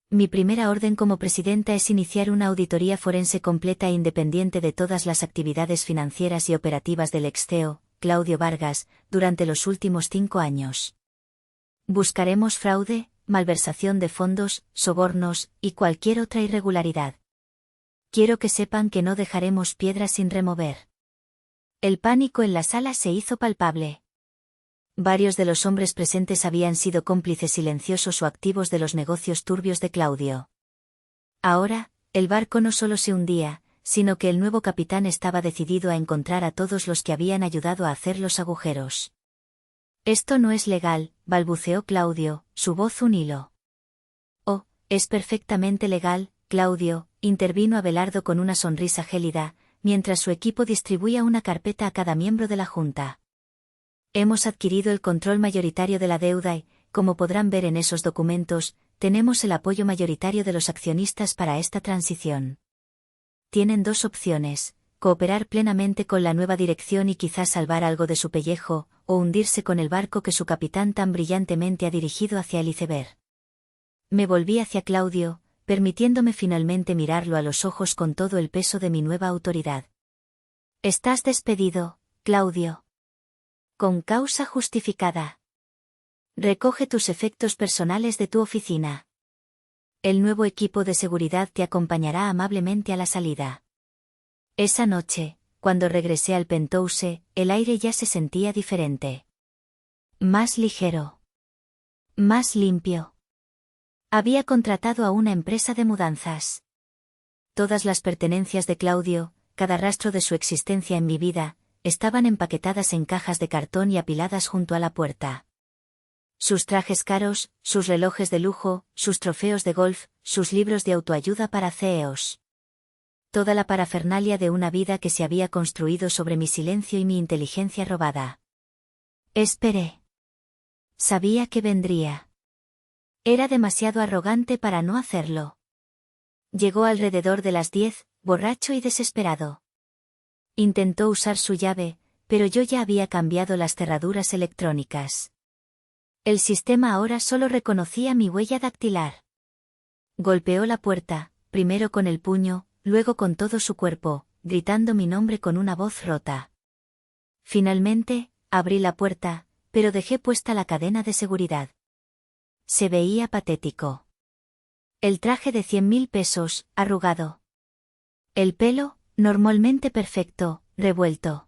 Mi primera orden como presidenta es iniciar una auditoría forense completa e independiente de todas las actividades financieras y operativas del ex-CEO, Claudio Vargas, durante los últimos 5 años. Buscaremos fraude, malversación de fondos, sobornos, y cualquier otra irregularidad. Quiero que sepan que no dejaremos piedra sin remover. El pánico en la sala se hizo palpable. Varios de los hombres presentes habían sido cómplices silenciosos o activos de los negocios turbios de Claudio. Ahora, el barco no solo se hundía, sino que el nuevo capitán estaba decidido a encontrar a todos los que habían ayudado a hacer los agujeros. «Esto no es legal», balbuceó Claudio, su voz un hilo. «Oh, es perfectamente legal, Claudio», intervino Abelardo con una sonrisa gélida, mientras su equipo distribuía una carpeta a cada miembro de la Junta. «Hemos adquirido el control mayoritario de la deuda y, como podrán ver en esos documentos, tenemos el apoyo mayoritario de los accionistas para esta transición. Tienen 2 opciones: cooperar plenamente con la nueva dirección y quizás salvar algo de su pellejo, o hundirse con el barco que su capitán tan brillantemente ha dirigido hacia el iceberg. Me volví hacia Claudio, permitiéndome finalmente mirarlo a los ojos con todo el peso de mi nueva autoridad. Estás despedido, Claudio. Con causa justificada. Recoge tus efectos personales de tu oficina. El nuevo equipo de seguridad te acompañará amablemente a la salida. Esa noche, cuando regresé al Penthouse, el aire ya se sentía diferente. Más ligero. Más limpio. Había contratado a una empresa de mudanzas. Todas las pertenencias de Claudio, cada rastro de su existencia en mi vida, estaban empaquetadas en cajas de cartón y apiladas junto a la puerta. Sus trajes caros, sus relojes de lujo, sus trofeos de golf, sus libros de autoayuda para CEOs. Toda la parafernalia de una vida que se había construido sobre mi silencio y mi inteligencia robada. Esperé. Sabía que vendría. Era demasiado arrogante para no hacerlo. Llegó alrededor de las 10, borracho y desesperado. Intentó usar su llave, pero yo ya había cambiado las cerraduras electrónicas. El sistema ahora solo reconocía mi huella dactilar. Golpeó la puerta, primero con el puño, luego con todo su cuerpo, gritando mi nombre con una voz rota. Finalmente, abrí la puerta, pero dejé puesta la cadena de seguridad. Se veía patético. El traje de 100.000 pesos, arrugado. El pelo, normalmente perfecto, revuelto.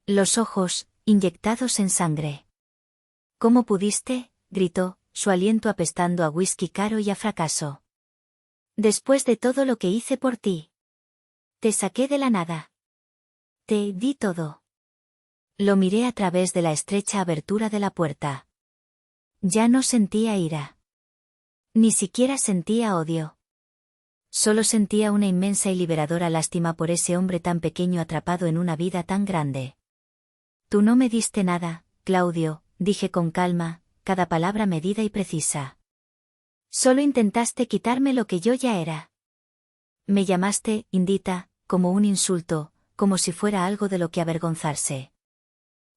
Los ojos, inyectados en sangre. ¿Cómo pudiste?, gritó, su aliento apestando a whisky caro y a fracaso. Después de todo lo que hice por ti. Te saqué de la nada. Te di todo. Lo miré a través de la estrecha abertura de la puerta. Ya no sentía ira. Ni siquiera sentía odio. Solo sentía una inmensa y liberadora lástima por ese hombre tan pequeño atrapado en una vida tan grande. Tú no me diste nada, Claudio, dije con calma, cada palabra medida y precisa. Solo intentaste quitarme lo que yo ya era. Me llamaste, Indita, como un insulto, como si fuera algo de lo que avergonzarse.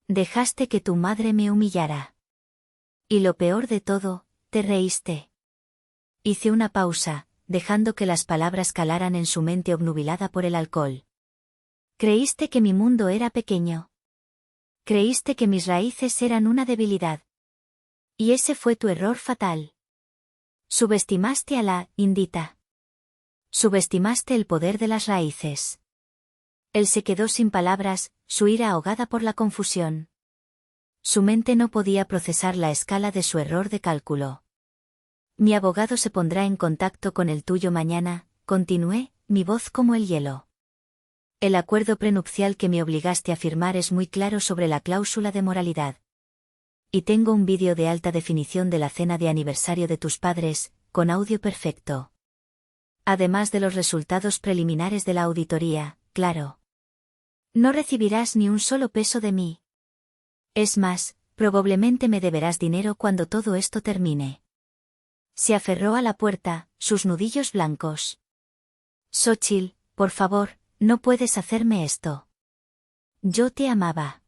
Dejaste que tu madre me humillara. Y lo peor de todo, te reíste. Hice una pausa, dejando que las palabras calaran en su mente obnubilada por el alcohol. Creíste que mi mundo era pequeño. Creíste que mis raíces eran una debilidad. Y ese fue tu error fatal. Subestimaste a la Indita. Subestimaste el poder de las raíces. Él se quedó sin palabras, su ira ahogada por la confusión. Su mente no podía procesar la escala de su error de cálculo. Mi abogado se pondrá en contacto con el tuyo mañana, continué, mi voz como el hielo. El acuerdo prenupcial que me obligaste a firmar es muy claro sobre la cláusula de moralidad. Y tengo un vídeo de alta definición de la cena de aniversario de tus padres, con audio perfecto. Además de los resultados preliminares de la auditoría, claro. No recibirás ni un solo peso de mí. Es más, probablemente me deberás dinero cuando todo esto termine. Se aferró a la puerta, sus nudillos blancos. Xochitl, por favor, no puedes hacerme esto. Yo te amaba.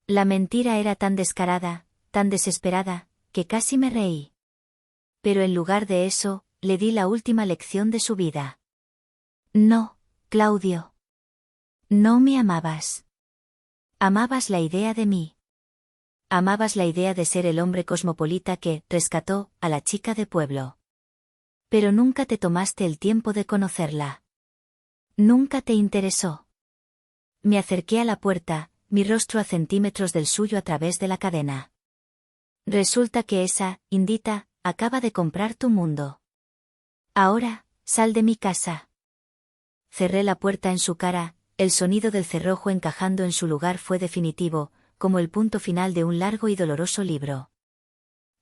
La mentira era tan descarada, tan desesperada, que casi me reí. Pero en lugar de eso, le di la última lección de su vida. No, Claudio. No me amabas. Amabas la idea de mí. Amabas la idea de ser el hombre cosmopolita que rescató a la chica de pueblo. Pero nunca te tomaste el tiempo de conocerla. Nunca te interesó. Me acerqué a la puerta, mi rostro a centímetros del suyo a través de la cadena. Resulta que esa, Indita, acaba de comprar tu mundo. Ahora, sal de mi casa. Cerré la puerta en su cara, el sonido del cerrojo encajando en su lugar fue definitivo, como el punto final de un largo y doloroso libro.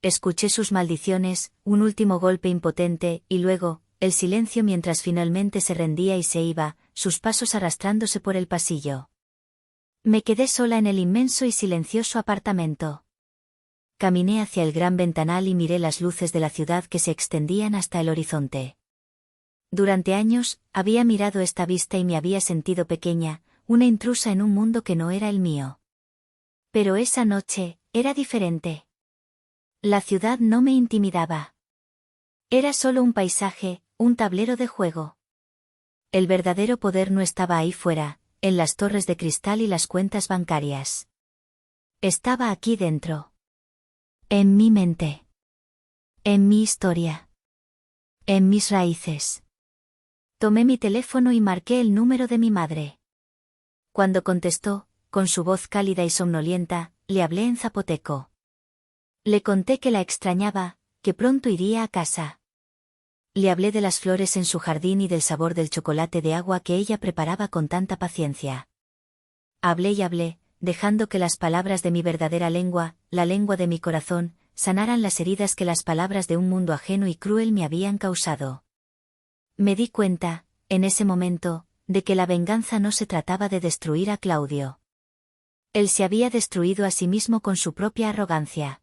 Escuché sus maldiciones, un último golpe impotente, y luego, el silencio mientras finalmente se rendía y se iba, sus pasos arrastrándose por el pasillo. Me quedé sola en el inmenso y silencioso apartamento. Caminé hacia el gran ventanal y miré las luces de la ciudad que se extendían hasta el horizonte. Durante años, había mirado esta vista y me había sentido pequeña, una intrusa en un mundo que no era el mío. Pero esa noche, era diferente. La ciudad no me intimidaba. Era solo un paisaje, un tablero de juego. El verdadero poder no estaba ahí fuera, en las torres de cristal y las cuentas bancarias. Estaba aquí dentro. En mi mente. En mi historia. En mis raíces. Tomé mi teléfono y marqué el número de mi madre. Cuando contestó, con su voz cálida y somnolienta, le hablé en zapoteco. Le conté que la extrañaba, que pronto iría a casa. Le hablé de las flores en su jardín y del sabor del chocolate de agua que ella preparaba con tanta paciencia. Hablé y hablé, dejando que las palabras de mi verdadera lengua, la lengua de mi corazón, sanaran las heridas que las palabras de un mundo ajeno y cruel me habían causado. Me di cuenta, en ese momento, de que la venganza no se trataba de destruir a Claudio. Él se había destruido a sí mismo con su propia arrogancia.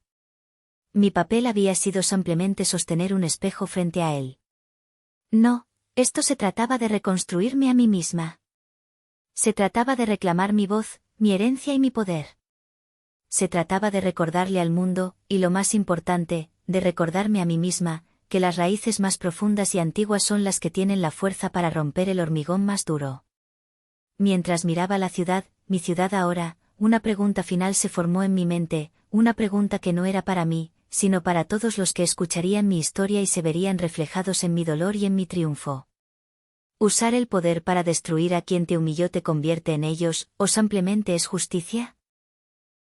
Mi papel había sido simplemente sostener un espejo frente a él. No, esto se trataba de reconstruirme a mí misma. Se trataba de reclamar mi voz, mi herencia y mi poder. Se trataba de recordarle al mundo, y lo más importante, de recordarme a mí misma, que las raíces más profundas y antiguas son las que tienen la fuerza para romper el hormigón más duro. Mientras miraba la ciudad, mi ciudad ahora, una pregunta final se formó en mi mente, una pregunta que no era para mí, sino para todos los que escucharían mi historia y se verían reflejados en mi dolor y en mi triunfo. ¿Usar el poder para destruir a quien te humilló te convierte en ellos, o simplemente es justicia?